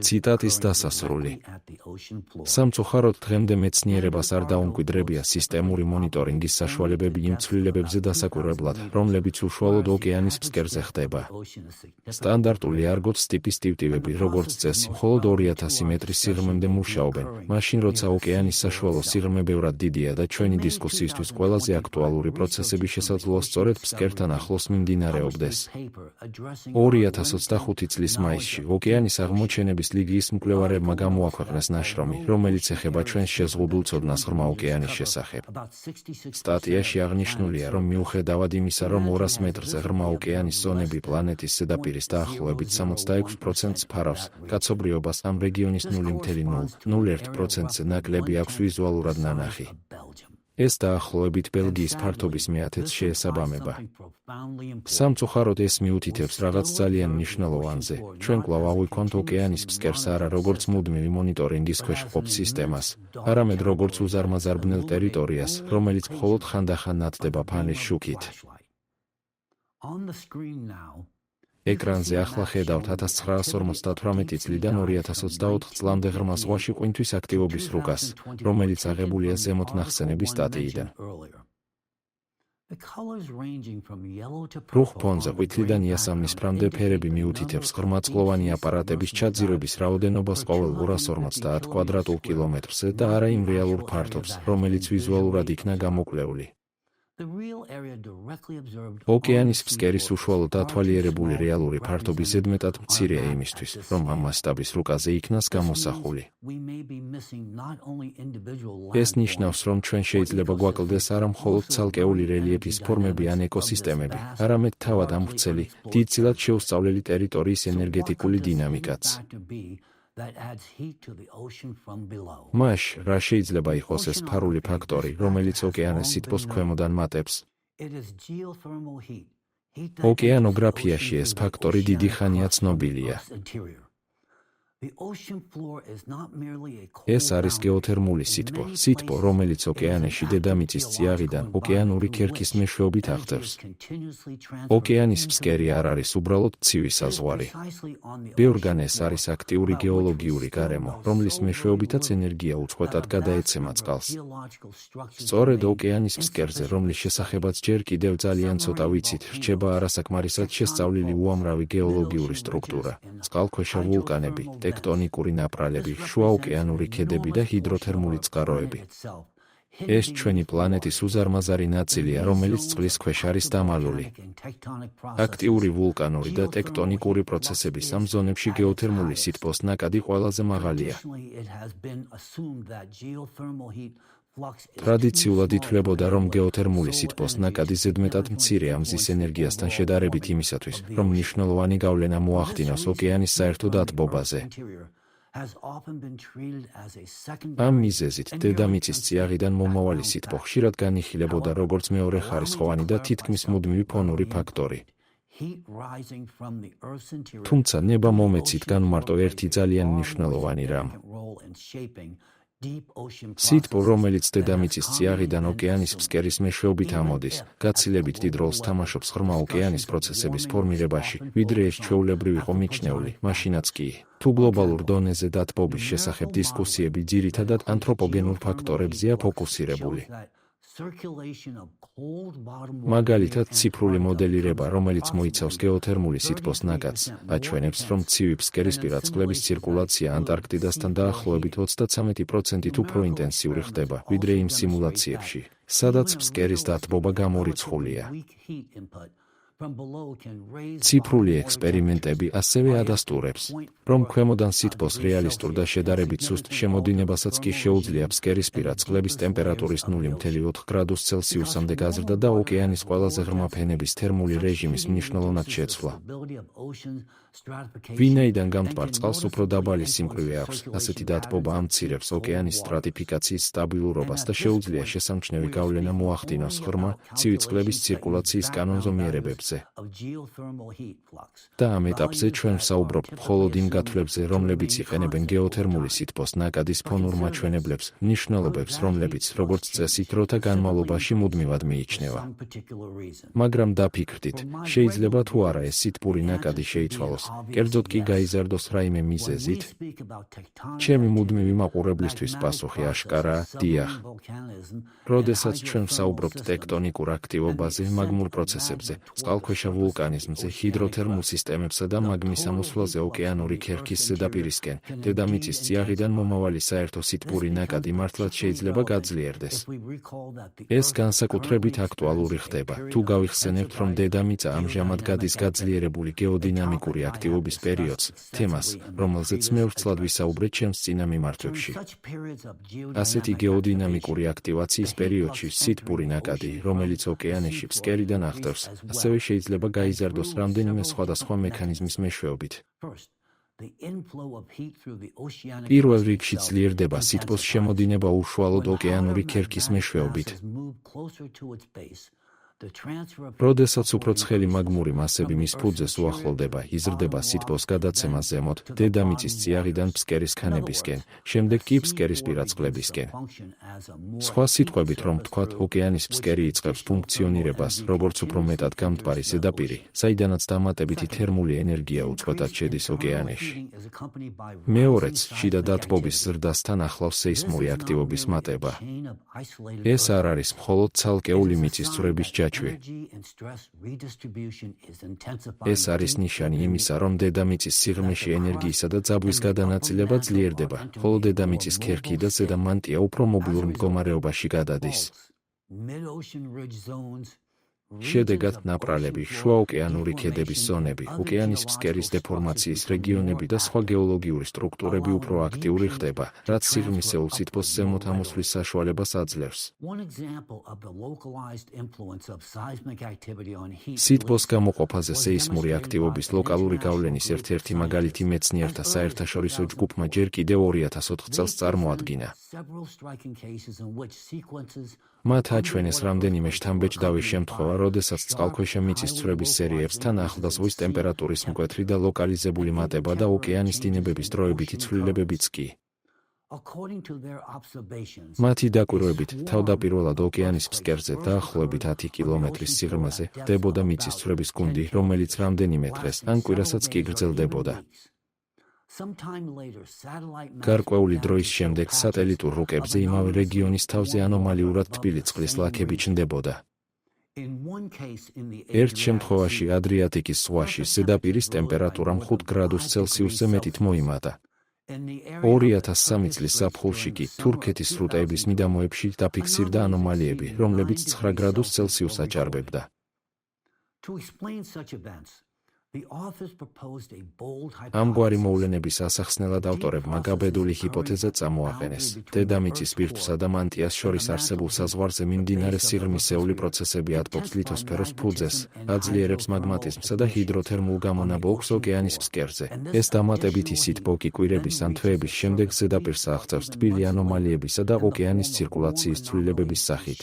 ციტატის დასასრული. სამწუხაროდ დღემდე მეცნიერებას არ დაუმკვიდრებია სისტემური მონიტორინგის საშუალებები იმ ცვლილებებზე დასაკვირვებლად, რომლებიც უშუალოდ ოკეანის ფსკერზე ხდება. სტანდარტული არგოს ტიპის ტივტივები, როგორც წესი, მხოლოდ 2000 მეტრის სიღრმემდე მუშაობენ, მაშინ როცა ოკეანის საშუალო სიღრმე ბევრად დიდია და ჩვენი დისკუსიისთვის ყველაზე აქტუალური პროცესები შესაძლოა სწორედ ფსკერთან ახლოს მიმდინარეობდეს. 2025 წლის მაისში ოკეანის აღმოჩენების ლიგის მკვლევარებმა გამოაქვეყნეს ნაშრომი, რომელიც ეხება ჩვენს შეზღუდულ ცოდნას ღრმა ოკეანის შესახებ. სტატიაში აღნიშნულია, რომ მიუხედავად имისა, რომ 200 მეტრზე ღრმა ოკეანის ზონები პლანეტის ზედაპირის დაახლოებით 66%-ს ფარავს, კაცობრიობას ამ რეგიონის 0.01%-ზე ნაკლები აქვს ვიზუალურად ნანახი. ეს დაახლოებით ბელგიის ფართობის მეათედს შეესაბამება. სამწუხაროდ ეს მიუთითებს რაღაც ძალიან მნიშვნელოვანზე. ჩვენ კვლავ ავიქონთ ოკეანის ფსკერს არა როგორც მუდმივი მონიტორინგის ქვეშ მყოფ სისტემას, არამედ როგორც უზარმაზარ ბნელ ტერიტორიას, რომელიც მხოლოდ ხანდახან ნათდება ფანის შუქით. ეკრანზე ახლა ხედავთ 1958 წლიდან 2024 წლამდე ღრმა ზღვაში ყვინთვის აქტივობის რუკას, რომელიც აღებულია ზემოთ ნახსენების სტატიიდან. რუხ ფონზე ყვითლიდან იასამნისფრამდე ფერები მიუთითებს ღრმაწყლოვანი აპარატების ჩაძირების რაოდენობას ყოველ 250 კვადრატულ კილომეტრზე და არა იმ რეალურ ფართობს, რომელიც ვიზუალურად იქნა გამოკვლეული. ოკეანის ფსკერის უშუალოდ ათვალიერებული რეალური ფართობი ზედმეტად მცირეა იმისთვის, რომ ამ მასშტაბის რუკაზე იქნას გამოსახული. ეს ნიშნავს, რომ ჩვენ შეიძლება გვაკლდეს არა მხოლოდ ცალკეული რელიეფის ფორმები ან ეკოსისტემები, არამედ თავად ამვრცელი, დიდწილად შეუსწავლელი ტერიტორიის ენერგეტიკული დინამიკაც. მაშ, რა შეიძლება იყოს ეს ფარული ფაქტორი, რომელიც ოკეანის სითბოს ქვემოდან მატებს? ოკეანოგრაფიაში ეს ფაქტორი დიდი ხანია ცნობილია. ეს არის გეოთერმული სითბო, რომელიც ოკეანეში დედამიწის წიაღიდან ოკეანური ქერქის მეშვეობით აღწევს. ოკეანის ფსკერი არ არის უბრალოდ ცივი საზღვარი. ბევრგან ეს არის აქტიური გეოლოგიური გარემო, რომლის მეშვეობითაც ენერგია უწყვეტად გადაეცემა წყალს. სწორედ ოკეანის ფსკერზე, რომლის შესახებაც ჯერ კიდევ ძალიან ცოტა ვიცით, რჩება არასაკმარისად შესწავლილი უამრავი გეოლოგიური სტრუქტურა, წყალქვეშა ვულკანები, ტექტონიკური ნაპრალები, შუაოკეანური ქედები და ჰიდროთერმული წყაროები. ეს ჩვენი პლანეტის უზარმაზარი ნაწილია, რომელიც წყლის ქვეშ არის დამალული. აქტიური ვულკანური და ტექტონიკური პროცესების ამ ზონებში გეოთერმული სითბოს ნაკადი ყველაზე მაღალია. ტრადიციულად ითვლებოდა, რომ გეოთერმული სითბოს ნაკადი ზედმეტად მცირეა მზის ენერგიასთან შედარებით იმისათვის, რომ მნიშვნელოვანი გავლენა მოახდინოს ოკეანის საერთო დათბობაზე. ამ მიზეზით დედამიწის წიაღიდან მომავალი სითბო ხშირად განიხილებოდა როგორც მეორეხარისხოვანი და თითქმის მუდმივი ფონური ფაქტორი. თუმცა ნება მომეცით განმარტო ერთი ძალიან მნიშვნელოვანი რამ. სითბო, რომელიც დედამიწის წიაღიდან ოკეანის ფსკერის მეშვეობით ამოდის, გაცილებით დიდ როლს თამაშობს ღრმა ოკეანის პროცესების ფორმირებაში, ვიდრე ეს ჩვეულებრივ იყო მიჩნეული, მაშინაც კი, თუ გლობალურ დონეზე დათბობის შესახებ დისკუსიები ძირითადად ანთროპოგენურ ფაქტორებზეა ფოკუსირებული. მაგალითად, ციფრული მოდელირება, რომელიც მოიცავს გეოთერმული სითბოს ნაკადს, აჩვენებს, რომ ცივი ფსკერისპირა წყლების ცირკულაცია ანტარქტიდასთან დაახლოებით 33%-ით უფრო ინტენსიური ხდება, ვიდრე იმ სიმულაციებში, სადაც ფსკერის დათბობა გამორიცხულია. ციფრული ექსპერიმენტები ასევე ადასტურებს, რომ ქვემოდან სითბოს რეალისტურ და შედარებით სუსტ შემოდინებასაც კი შეუძლია ფსკერისპირა წყლების ტემპერატურის 0.4 გრადუს ცელსიუსამდე გაზრდა და ოკეანის ყველაზე ღრმა ფენების თერმული რეჟიმის მნიშვნელოვნად შეცვლა. ვინაიდან გამტვარ წყალს უფრო დაბალი სიმკვრივე აქვს, ასეთი დათბობა ამცირებს ოკეანის სტრატიფიკაციის სტაბილურობას და შეუძლია შესამჩნევი გავლენა მოახდინოს ღრმა, ცივი წყლების ცირკულაციის კანონზომიერებებზე. და ამ ეტაპზე ჩვენ ვსაუბრობთ მხოლოდ იმ გათვლებზე, რომლებიც იყენებენ გეოთერმული სითბოს ნაკადის ფონურ მაჩვენებლებს, მნიშვნელობებს, რომლებიც, როგორც წესი, დროთა განმავლობაში მუდმივად მიიჩნევა. მაგრამ დაფიქრდით, შეიძლება თუ არა ეს სითბური ნაკადი შეიცვალოს, კერძოდ კი გაიზარდოს რაიმე მიზეზით? ჩემი მუდმივი მაყურებლისთვის პასუხი აშკარაა, დიახ. როდესაც ჩვენ ვსაუბრობთ ტექტონიკურ აქტივობაზე, მაგმურ პროცესებზე, წყალქვეშა ვულკანიზმზე, ჰიდროთერმულ სისტემებსა და მაგმის ამოსვლაზე ოკეანური ქერქის ზედაპირისკენ, დედამიწის წიაღიდან მომავალი საერთო სითბური ნაკადი მართლაც შეიძლება გაძლიერდეს. ეს განსაკუთრებით აქტუალური ხდება, თუ გავიხსენებთ, რომ დედამიწა ამჟამად გადის გაძლიერებული გეოდინამიკური აქტივობის პერიოდს, თემას, რომელზეც მე ვრცლად ვისაუბრე ჩემს წინა მიმართვებში. ასეთი გეოდინამიკური აქტივაციის პერიოდში სითბური ნაკადი, რომელიც ოკეანეში ფსკერიდან ახტევს, ასევე შეიძლება გაიზარდოს რამდენიმე სხვადასხვა მექანიზმის მეშვეობით. პირველ რიგში ძლიერდება სითბოს შემოდინება უშუალოდ ოკეანური ქერქის მეშვეობით. როდესაც უფრო ცხელი მაგმური მასები მის ფუძეს უახლოვდება, იზრდება სითბოს გადაცემა ზემოთ, დედამიწის წიაღიდან ფსკერის ქანებისკენ, შემდეგ კი ფსკერისპირა წყლებისკენ. სხვა სიტყვებით რომ ვთქვათ, ოკეანის ფსკერი იწყებს ფუნქციონირებას, როგორც უფრო მეტად გამტბარი ზედაპირი, საიდანაც დამატებითი თერმული ენერგია უწყვეტად შედის ოკეანეში. მეორეც, შიდა დათბობის ზრდასთან ახლავს სეისმური აქტივობის მატება. ეს არ არის მხოლოდ ცალკეული მიწისძვრების ჯაჭვი. ეს არის ნიშანი იმისა, რომ დედამიწის სიღრმეში ენერგიისა და ძაბვის გადანაწილება ძლიერდება, ხოლო დედამიწის ქერქი და ზედა მანტია უფრო მობილურ მდგომარეობაში გადადის. შედეგად ნაპრალები, შუაოკეანური ქედების ზონები, ოკეანის ფსკერის დეფორმაციის რეგიონები და სხვა გეოლოგიური სტრუქტურები უფრო აქტიური ხდება, რაც სიღრმისეულ სითბოს ზემოთ ამოსვლის საშუალებას აძლევს. სითბოს გამოყოფაზე სეისმური აქტივობის ლოკალური გავლენის ერთ-ერთი მაგალითი მეცნიერთა საერთაშორისო ჯგუფმა ჯერ კიდევ 2004 წელს წარმოადგინა. მათ აჩვენეს რამდენიმე შთამბეჭდავი შემთხვევა, როდესაც წყალქვეშა მიწისძვრების სერიებსთან ახლდა ზღვის ტემპერატურის მკვეთრი და ლოკალიზებული მატება და ოკეანის დინებების დროებითი ცვლილებებიც კი. მათი დაკვირვებით, თავდაპირველად ოკეანის ფსკერზე დაახლოებით 10 კილომეტრის სიღრმეზე ხდებოდა მიწისძვრების გუნდი, რომელიც რამდენიმე დღეს ან კვირასაც კი გრძელდებოდა. გარკვეული დროის შემდეგ სატელიტურ რუკებზე იმავე რეგიონის თავზე ანომალიურად თბილი წყლის ლაქები ჩნდებოდა. ერთ შემთხვევაში ადრიატიკის ზღვაში ზედაპირის ტემპერატურამ 5 გრადუს ცელსიუსზე მეტით მოიმატა. 2003 წლის ზაფხულში კი თურქეთის სრუტეების მიდამოებში დაფიქსირდა ანომალიები, რომლებიც 9 გრადუს ცელსიუსს აჭარბებდა. ამგვარი მოვლენების ასახსნელად ავტორებმა გაბედული ჰიპოთეზა წამოაყენეს. დედამიწის ბირთვსა და მანტიას შორის არსებულ საზღვარზე მიმდინარე სიღრმისეული პროცესები ატბობს ლითოსფეროს ფუძეს, აძლიერებს მაგმატიზმსა და ჰიდროთერმულ გამონაბოლქს ოკეანის ფსკერზე. ეს დამატებითი სითბო კი კვირების ან თვეების შემდეგ ზედაპირს აღწევს თბილი ანომალიებისა და ოკეანის ცირკულაციის ცვლილებების სახით.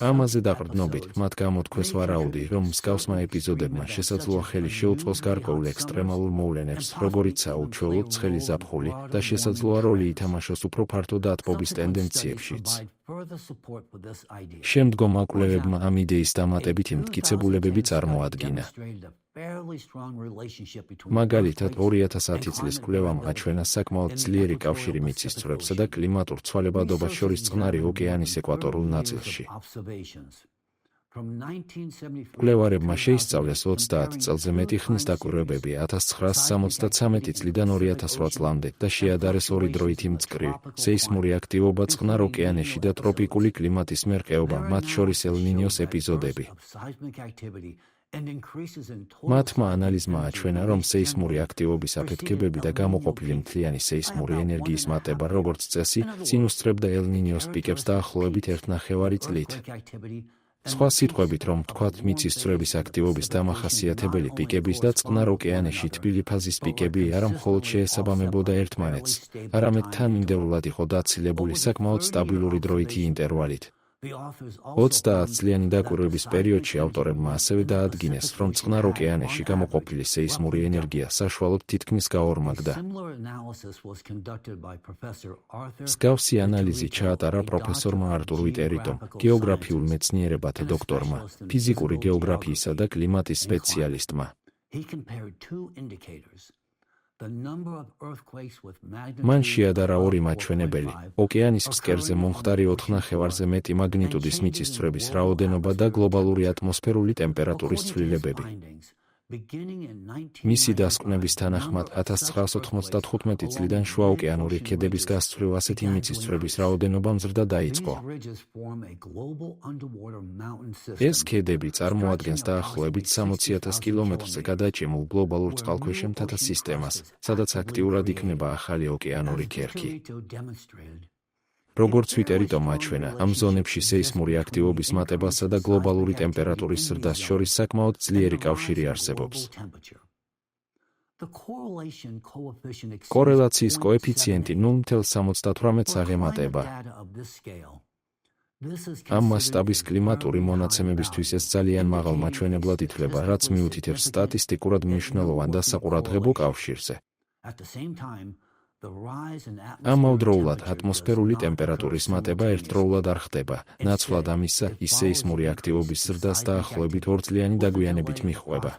ამაზე დაყრდნობით, მათ გამოთქვეს ვარაუდი, რომ მსგავსმა ეპიზოდებმა შესაძლოა ხელი შეუწყოს გარკვეულ ექსტრემალურ მოვლენებს, როგორიცაა უჩვეულოდ ცხელი ზაფხული და შესაძლოა როლი ითამაშოს უფრო ფართო დათბობის ტენდენციებშიც. შემდგომ კვლევებმა ამ იდეის დამატებითი მტკიცებულებები წარმოადგინა. მაგალითად, 2010 წლის კვლევამ აჩვენა საკმაოდ ძლიერი კავშირი მიწისძვრებსა და კლიმატურ ცვალებადობას შორის წყნარი ოკეანის ეკვატორულ ნაწილში. კვლევარებმა შეისწავლეს 30 წელზე მეტი ხნის დაკვირვებები 1973 წლიდან 2008 წლამდე და შეადარეს ორი დროითი მწკრივ, სეისმური აქტივობა წყნარ ოკეანეში და ტროპიკული კლიმატის მერყეობა, მათ შორის ელ-ნინიოს ეპიზოდები. მათმა ანალიზმა აჩვენა, რომ სეისმური აქტივობის აფეთქებები და გამოყოფილი მთლიანი სეისმური ენერგიის მატება, როგორც წესი, წინ უსწრებდა ელ-ნინიოს პიკებს დაახლოებით 1,5 წლით. სხვა სიტყვებით რომ ვთქვათ, მიწისძვრების აქტივობის დამახასიათებელი პიკების და წყნარ ოკეანეში თბილი ფაზის პიკები არა მხოლოდ შეესაბამებოდა ერთმანეთს, არამედ თანმიმდევრულად იყო დაცილებული საკმაოდ სტაბილური დროითი ინტერვალით. 30 წლიანი დაკვირვების პერიოდში ავტორებმა ასევე დაადგინეს, რომ წყნარ ოკეანეში გამოყოფილი სეისმური ენერგია საშუალოდ თითქმის გაორმაგდა. მსგავსი ანალიზი ჩაატარა პროფესორმა არტურ ვიტერიტომ, გეოგრაფიულ მეცნიერებათა დოქტორმა, ფიზიკური გეოგრაფიისა და კლიმატის სპეციალისტმა. მან შეადარა ორი მაჩვენებელი: ოკეანის ფსკერზე მომხდარი 4 ნახევარზე მეტი მაგნიტუდის მიწისძვრების რაოდენობა და გლობალური ატმოსფერული ტემპერატურის ცვლილებები. მისი დასკვნების თანახმად 1995 წლიდან შუაოკეანური ქედების გასწვრივ ასეთი მიწისძვრების რაოდენობა მზრდა დაიწყო. ეს ქედები წარმოადგენს დაახლოებით 60,000 კილომეტრზე გადაჭიმულ გლობალურ წყალქვეშა მთათა სისტემას, სადაც აქტიურად იქნება ახალი ოკეანური ქერქი. როგორც ვიტერიტომ აჩვენა, ამ ზონებში სეისმური აქტივობის მატებასა და გლობალური ტემპერატურის ზრდას შორის საკმაოდ ძლიერი კავშირი არსებობს. კორელაციის კოეფიციენტი 0,78-ს აღემატება. ამ მასშტაბის კლიმატური მონაცემებისთვის ეს ძალიან მაღალ მაჩვენებლად ითვლება, რაც მიუთითებს სტატისტიკურად მნიშვნელოვან დასაყურადღებო კავშირზე. ამავდროულად ატმოსფერული ტემპერატურის მატება ერთდროულად არ ხდება. ნაცვლად ამისა, ის სეისმური აქტივობის ზრდას დაახლოებით 2 წლიანი დაგვიანებით მიჰყვება.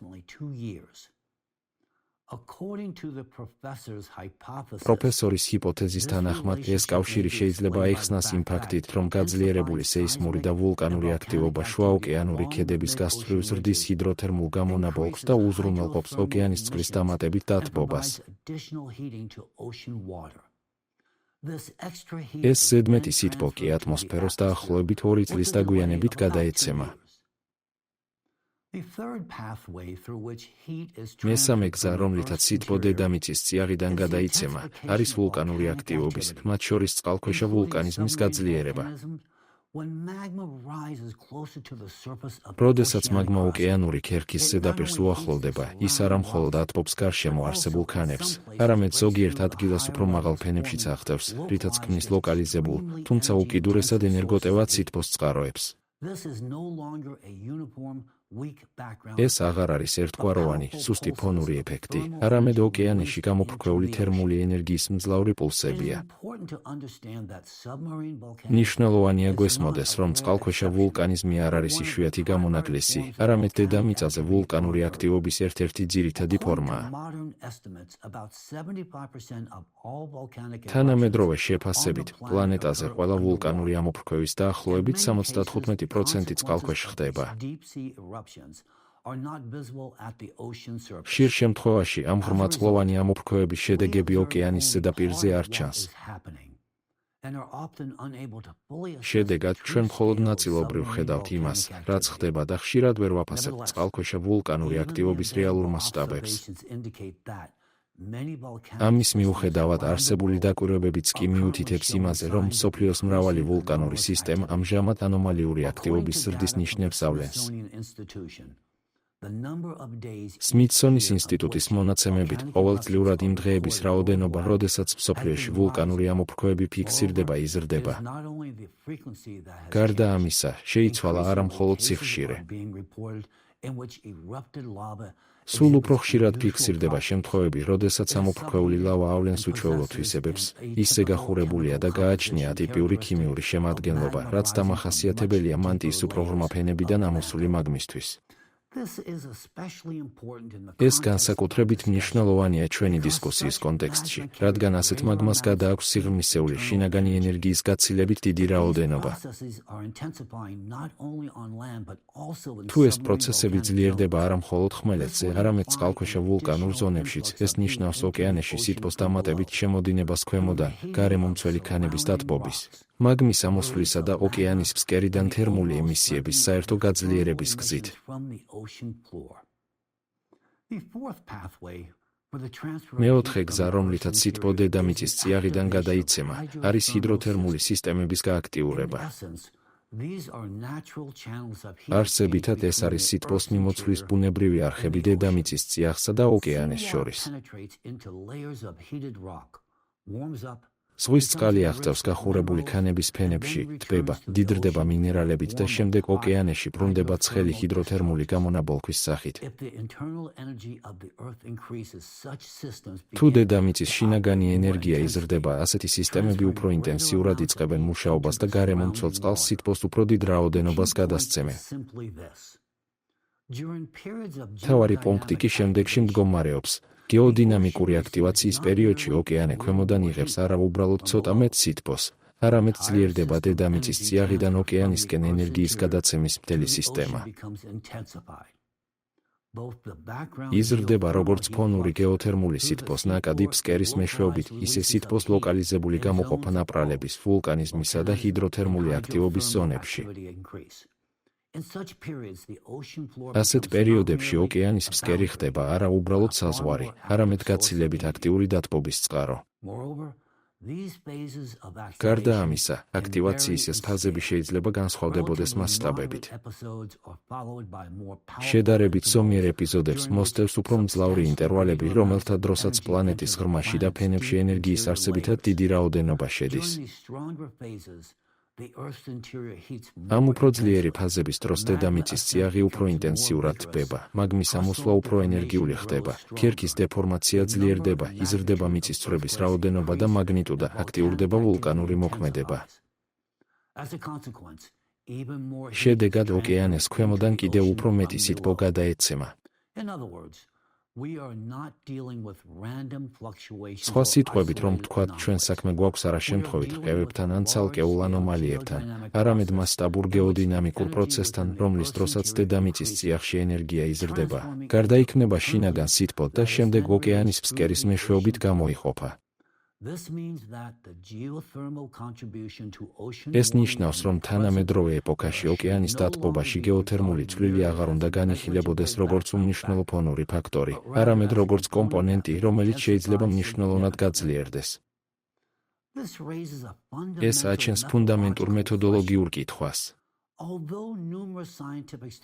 პროფესორის ჰიპოთეზის თანახმად, ეს კავშირი შეიძლება აიხსნას იმ ფაქტით, რომ გაძლიერებული სეისმური და ვულკანური აქტივობა შუაოკეანური ქედების გასწვრივ ზრდის ჰიდროთერმულ გამონაბოლქვს და უზრუნველყოფს ოკეანის წყლის დამატებით დათბობას. ეს ზედმეტი სითბო კი ატმოსფეროს დაახლოებით 2 წლის დაგვიანებით გადაეცემა. მესამე გზა, რომლითაც სითბო დედამიწის წიაღიდან გადაიცემა, არის ვულკანური აქტივობის, მათ შორის წყალქვეშა ვულკანიზმის გაძლიერება. როდესაც მაგმა ოკეანური ქერქის ზედაპირს უახლოვდება, ის არა მხოლოდ ათბობს გარშემო არსებულ ქანებს, არამედ ზოგიერთ ადგილას უფრო მაღალ ფენებშიც აღწევს, რითაც ქმნის ლოკალიზებულ, თუმცა უკიდურესად ენერგოტევად სითბოს წყაროებს. ეს აღარ არის ერთგვაროვანი, სუსტი ფონური ეფექტი, არამედ ოკეანეში გამოფრქვეული თერმული ენერგიის მძლავრი პულსებია. მნიშვნელოვანია გვესმოდეს, რომ წყალქვეშა ვულკანიზმი არ არის იშვიათი გამონაკლისი, არამედ დედამიწაზე ვულკანური აქტივობის ერთ-ერთი ძირითადი ფორმაა. თანამედროვე შეფასებით, პლანეტაზე ყველა ვულკანური ამოფრქვევის დაახლოებით 75% წყალქვეშ ხდება. ხშირ შემთხვევაში ამ ღრმაწლოვანი ამოფრქვევების შედეგები ოკეანის ზედაპირზე არ ჩანს. შედეგად, ჩვენ მხოლოდ ნაწილობრივ ხედავთ იმას, რაც ხდება და ხშირად ვერ ვაფასებთ წყალქვეშა ვულკანური აქტივობის რეალურ მასშტაბებს. ამის მიუხედავად, არსებული დაკვირვებებიც კი მიუთითებს იმაზე, რომ მსოფლიოს მრავალი ვულკანური სისტემა ამჟამად ანომალიური აქტივობის ზრდის ნიშნებს ავლენს. სმითსონის ინსტიტუტის მონაცემებით, ყოველწლიურად იმ დღეების რაოდენობა, როდესაც მსოფლიოში ვულკანური ამოფრქვევები ფიქსირდება, იზრდება. გარდა ამისა, შეიცვალა არა მხოლოდ სიხშირე. სულ უფრო ხშირად ფიქსირდება შემთხვევები, როდესაც ამოფრქვეული ლავა ავლენს უჩვეულო თვისებებს, ისე გახურებულია და გააჩნია ატიპიური ქიმიური შემადგენლობა, რაც დამახასიათებელია მანტიის უფრო ღრმა ფენებიდან ამოსული მაგმისთვის. ეს განსაკუთრებით მნიშვნელოვანია ჩვენი დისკუსიის კონტექსტში, რადგან ასეთ მაგმას გადააქვს სიღრმისეული შინაგანი ენერგიის გაცილებით დიდი რაოდენობა. თუ ეს პროცესები ძლიერდება არა მხოლოდ ხმელეთზე, არამედ წყალქვეშა ვულკანურ ზონებშიც, ეს ნიშნავს ოკეანეში სითბოს დამატებით შემოდინებას ქვემოდან, გარემომცველი ქანების დათბობის, მაგმის ამოსვლისა და ოკეანის ფსკერიდან თერმული ემისიების საერთო გაძლიერების გზით. მეოთხე გზა, რომლითაც სითბო დედამიწის წიაღიდან გადაიცემა, არის ჰიდროთერმული სისტემების გააქტიურება. არსებითად ეს არის სითბოს მიმოცვლის ბუნებრივი არხები დედამიწის წიაღსა და ოკეანეს შორის. ზღვის წყალი აღწევს გახურებული ქანების ფენებში, თბება, დიდრდება მინერალებით და შემდეგ ოკეანეში ბრუნდება ცხელი ჰიდროთერმული გამონაბოლქვის სახით. თუ დედამიწის შინაგანი ენერგია იზრდება, ასეთი სისტემები უფრო ინტენსიურად იწყებენ მუშაობას და გარემომცველ წყალს სითბოს უფრო დიდ რაოდენობას გადასცემენ. მთავარი პუნქტი კი შემდეგში მდგომარეობს. გეოდინამიკური აქტივაციის პერიოდში ოკეანე ქვემოდან იღებს არა უბრალოდ ცოტა მეტ სითბოს, არამედ ძლიერდება დედამიწის წიაღიდან ოკეანისკენ ენერგიის გადაცემის მთელი სისტემა. იზრდება როგორც ფონური გეოთერმული სითბოს ნაკადი ფსკერის მეშვეობით, ისე სითბოს ლოკალიზებული გამოყოფა ნაპრალების, ვულკანიზმისა და ჰიდროთერმული აქტივობის ზონებში. ასეთ პერიოდებში ოკეანის ფსკერი ხდება არა უბრალოდ საზღვარი, არამედ გაცილებით აქტიური დათბობის წყარო. გარდა ამისა, აქტივაციის ეს ფაზები შეიძლება განსხვავდებოდეს მასშტაბებით. შედარებით ზომიერ ეპიზოდებს მოსდევს უფრო მძლავრი ინტერვალები, რომელთა დროსაც პლანეტის ღრმაში და ფენებში ენერგიის არსებითად დიდი რაოდენობა შედის. ამ უფრო ძლიერი ფაზების დროს დედამიწის წიაღი უფრო ინტენსიურად თბება, მაგმის ამოსვლა უფრო ენერგიული ხდება, ქერქის დეფორმაცია ძლიერდება, იზრდება მიწისძვრების რაოდენობა და მაგნიტუდა, აქტიურდება ვულკანური მოქმედება. შედეგად ოკეანეს ქვემოდან კიდევ უფრო მეტი სითბო გადაეცემა. სხვა სიტყვებით რომ ვთქვათ, ჩვენ საქმე გვაქვს არა შემთხვევით რყევებთან ან ცალკეულ ანომალიებთან, არამედ მასშტაბურ გეოდინამიკურ პროცესთან, რომლის დროსაც დედამიწის წიაღში ენერგია იზრდება, გარდაიქმნება შინაგან სითბოდ და შემდეგ ოკეანის ფსკერის მეშვეობით გამოიყოფა. ეს ნიშნავს, რომ თანამედროვე ეპოქაში ოკეანის დათბობაში გეოთერმული წვლილი აღარ უნდა განიხილებოდეს როგორც უმნიშვნელო ფონური ფაქტორი, არამედ როგორც კომპონენტი, რომელიც შეიძლება მნიშვნელოვნად გაძლიერდეს. ეს აჩენს ფუნდამენტურ მეთოდოლოგიურ კითხვას.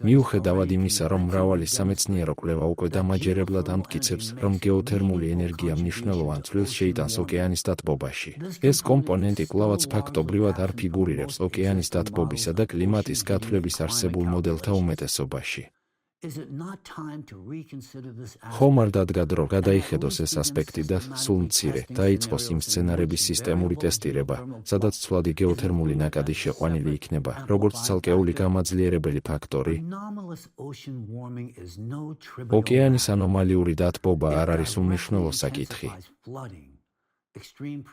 მიუხედავად იმისა, რომ მრავალი სამეცნიერო კვლევა უკვე დამაჯერებლად ამტკიცებს, რომ გეოთერმული ენერგია მნიშვნელოვან წვლილს შეიტანს ოკეანის დათბობაში, ეს კომპონენტი კვლავაც ფაქტობრივად არ ფიგურირებს ოკეანის დათბობისა და კლიმატის გათვლების არსებულ მოდელთა უმეტესობაში. ხომ არ დადგა დრო გადაიხედოს ეს ასპექტი და სულ მცირე დაიწყოს იმ სცენარების სისტემური ტესტირება, სადაც ცვლადი გეოთერმული ნაკადი შეყვანილი იქნება, როგორც ცალკეული გამაძლიერებელი ფაქტორი. ოკეანის ანომალიური დათბობა არ არის უმნიშვნელო საკითხი.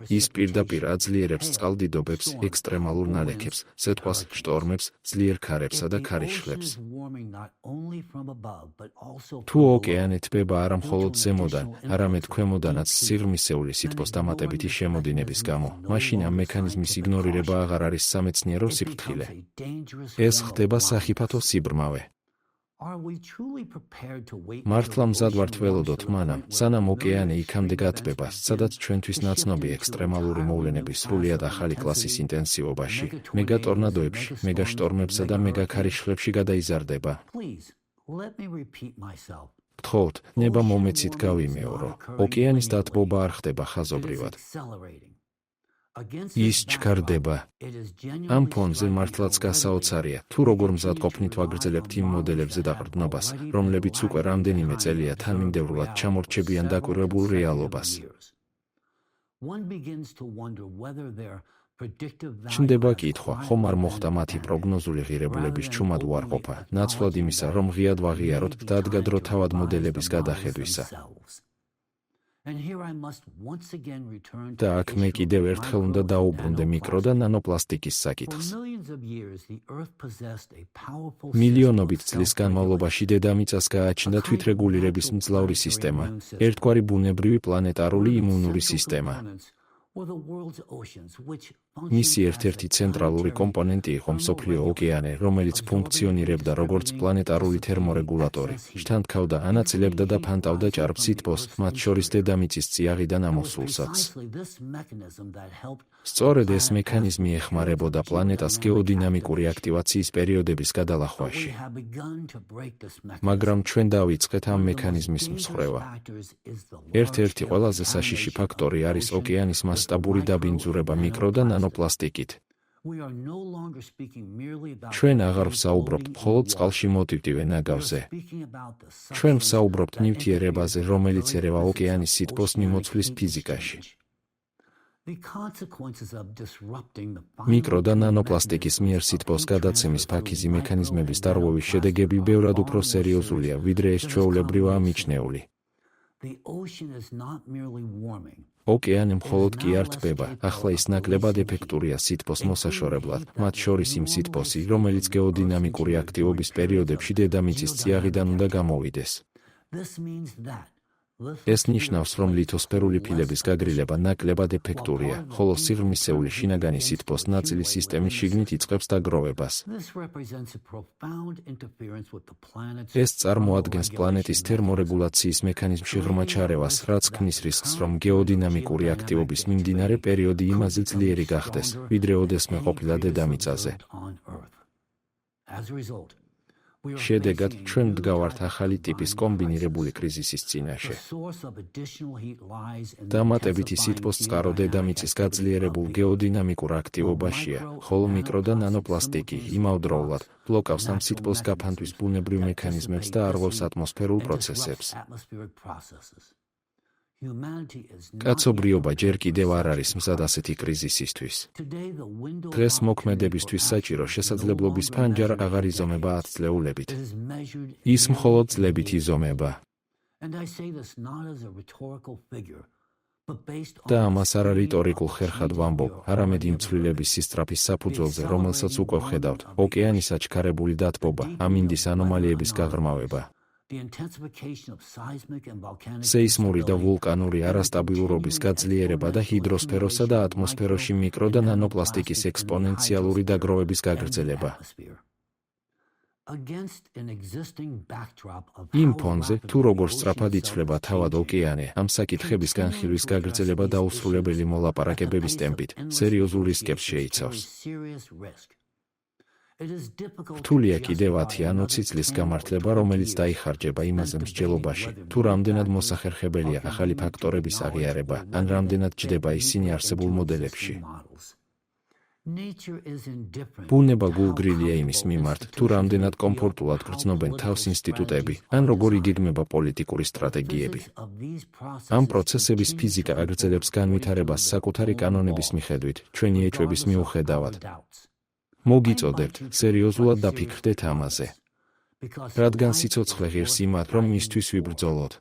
ის პირდაპირ აძლიერებს წყალდიდობებს, ექსტრემალურ ნალექებს, სიტყვას შტორმებს, ძლიერ ქარებსა და ქარიშხლებს. თუ ოკეანე თბება არა მხოლოდ ზემოდან, არამედ ქვემოდანაც სიღრმისეული სითბოს დამატებითი შემოდინების გამო, მაშინ ამ მექანიზმის იგნორირება აღარ არის სამეცნიერო სიფრთხილე. ეს ხდება სახიფათო სიბრმავე. მართლა მზად ვართ ველოდოთ მანამ, სანამ ოკეანე იქამდე გათბება, სადაც ჩვენთვის ნაცნობი ექსტრემალური მოვლენების სრულიად ახალი კლასის ინტენსივობაში, მეგატორნადოებში, მეგაშტორმებსა და მეგაქარიშხლებში გადაიზარდება. გთხოვთ, ნება მომეცით გავიმეორო, ოკეანის დათბობა არ ხდება ხაზობრივად. ის ჩქარდება. ამ ფონზე მართლაც გასაოცარია, თუ როგორ მზადყოფნით ვაგრძელებთ იმ მოდელებზე დაყრდნობას, რომლებიც უკვე რამდენიმე წელია თანმიმდევრულად ჩამორჩებიან დაკვირვებულ რეალობას. ჩნდება კითხვა, ხომ არ მოხდა მათი პროგნოზული ღირებულების ჩუმად უარყოფა, ნაცვლად იმისა, რომ ღიად ვაღიაროთ, დადგა დრო თავად მოდელების გადახედვისა. და აქ მე კიდევ ერთხელ უნდა დაუბრუნდე მიკრო და ნანოპლასტიკის საკითხს. მილიონობით წლის განმავლობაში დედამიწას გააჩნდა თვითრეგულირების მძლავრი სისტემა, ერთგვარი ბუნებრივი პლანეტარული იმუნური სისტემა. მისი ერთ-ერთი ცენტრალური კომპონენტი იყო მსოფლიო ოკეანე, რომელიც ფუნქციონირებდა როგორც პლანეტარული თერმორეგულატორი, შთანთქავდა, ანაწილებდა და ფანტავდა ჭარბ სითბოს, მათ შორის დედამიწის წიაღიდან ამოსულსაც. სწორედ ეს მექანიზმი ეხმარებოდა პლანეტას გეოდინამიკური აქტივაციის პერიოდების გადალახვაში. მაგრამ ჩვენ დავიწყეთ ამ მექანიზმის მსხვერპლობა. ერთ-ერთი ყველაზე საშიში ფაქტორი არის ოკეანის მასშტაბური დაბინძურება მიკრო და ნანოპლასტიკით. ჩვენ აღარ ვსაუბრობთ მხოლოდ წყალში მოტივტივე ნაგავზე. ჩვენ ვსაუბრობთ ნივთიერებაზე, რომელიც ერევა ოკეანის სითბოს მიმოცვლის ფიზიკაში. მიკრო და ნანოპლასტიკის მიერ სითბოს გადაცემის ფაქიზი მექანიზმების დარღვევის შედეგები ბევრად უფრო სერიოზულია, ვიდრე ეს ჩვეულებრივაა მიჩნეული. ოკეანე მხოლოდ კი არ ტბება, ახლა ის ნაკლებად ეფექტურია სითბოს მოსაშორებლად, მათ შორის იმ სითბოსი, რომელიც გეოდინამიკური აქტივობის პერიოდებში დედამიწის წიაღიდან უნდა გამოვიდეს. ეს ნიშნავს, რომ ლითოსფერული ფილების გაგრილება ნაკლებად ეფექტურია, ხოლო სიღრმისეული შინაგანი სითბოს ნაწილი სისტემის შიგნით იწყებს დაგროვებას. ეს წარმოადგენს პლანეტის თერმორეგულაციის მექანიზმში ღრმა ჩარევას, რაც ქმნის რისკს, რომ გეოდინამიკური აქტივობის მიმდინარე პერიოდი იმაზე ძლიერი გახდეს, ვიდრე ოდესმე ყოფილა დედამიწაზე. შედეგად, ჩვენ ვდგავართ ახალი ტიპის კომბინირებული კრიზისის წინაშე. დამატებითი სითბოს წყარო დედამიწის გაძლიერებულ გეოდინამიკურ აქტივობაშია, ხოლო მიკრო და ნანოპლასტიკი იმავდროულად ბლოკავს ამ სითბოს გაფანტვის ბუნებრივ მექანიზმებს და არღვევს ატმოსფერულ პროცესებს. კაცობრიობა ჯერ კიდევ არ არის მზად ასეთი კრიზისისთვის. დღეს მოქმედებისთვის საჭირო შესაძლებლობის ფანჯარა აღარ იზომება 10 წლეულებით. ის მხოლოდ წლებით იზომება. და ამას არა რიტორიკულ ხერხად ვამბობ, არამედ იმ ცვლილების სისწრაფის საფუძველზე, რომელსაც უკვე ვხედავთ, ოკეანის აჩქარებული დათბობა, ამინდის ანომალიების გაღრმავება. სეისმური და ვულკანური არასტაბილურობის გაძლიერება და ჰიდროსფეროსა და ატმოსფეროში მიკრო და ნანოპლასტიკის ექსპონენციალური დაგროვების გაგრძელება. იმ ფონზე, თუ როგორ სწრაფად იცვლება თავად ოკეანე, ამ საკითხების განხილვის გაგრძელება დაუსრულებელი მოლაპარაკებების ტემპით, სერიოზულ რისკებს შეიცავს. რთულია კიდევ 10 ან 20 წლის გამართლება, რომელიც დაიხარჯება იმაზე მსჯელობაში, თუ რამდენად მოსახერხებელია ახალი ფაქტორების აღიარება, ან რამდენად ჯდება ისინი არსებულ მოდელებში. ბუნება გულგრილია იმის მიმართ, თუ რამდენად კომფორტულად გრძნობენ თავს ინსტიტუტები, ან როგორ იგეგმება პოლიტიკური სტრატეგიები. ამ პროცესების ფიზიკა აგრძელებს განვითარებას საკუთარი კანონების მიხედვით, ჩვენი ეჭვების მიუხედავად. მოგიწოდებთ, სერიოზულად დაფიქრდეთ ამაზე. რადგან სიცოცხლე ღირს იმათ, რომ მისთვის ვიბრძოლოთ.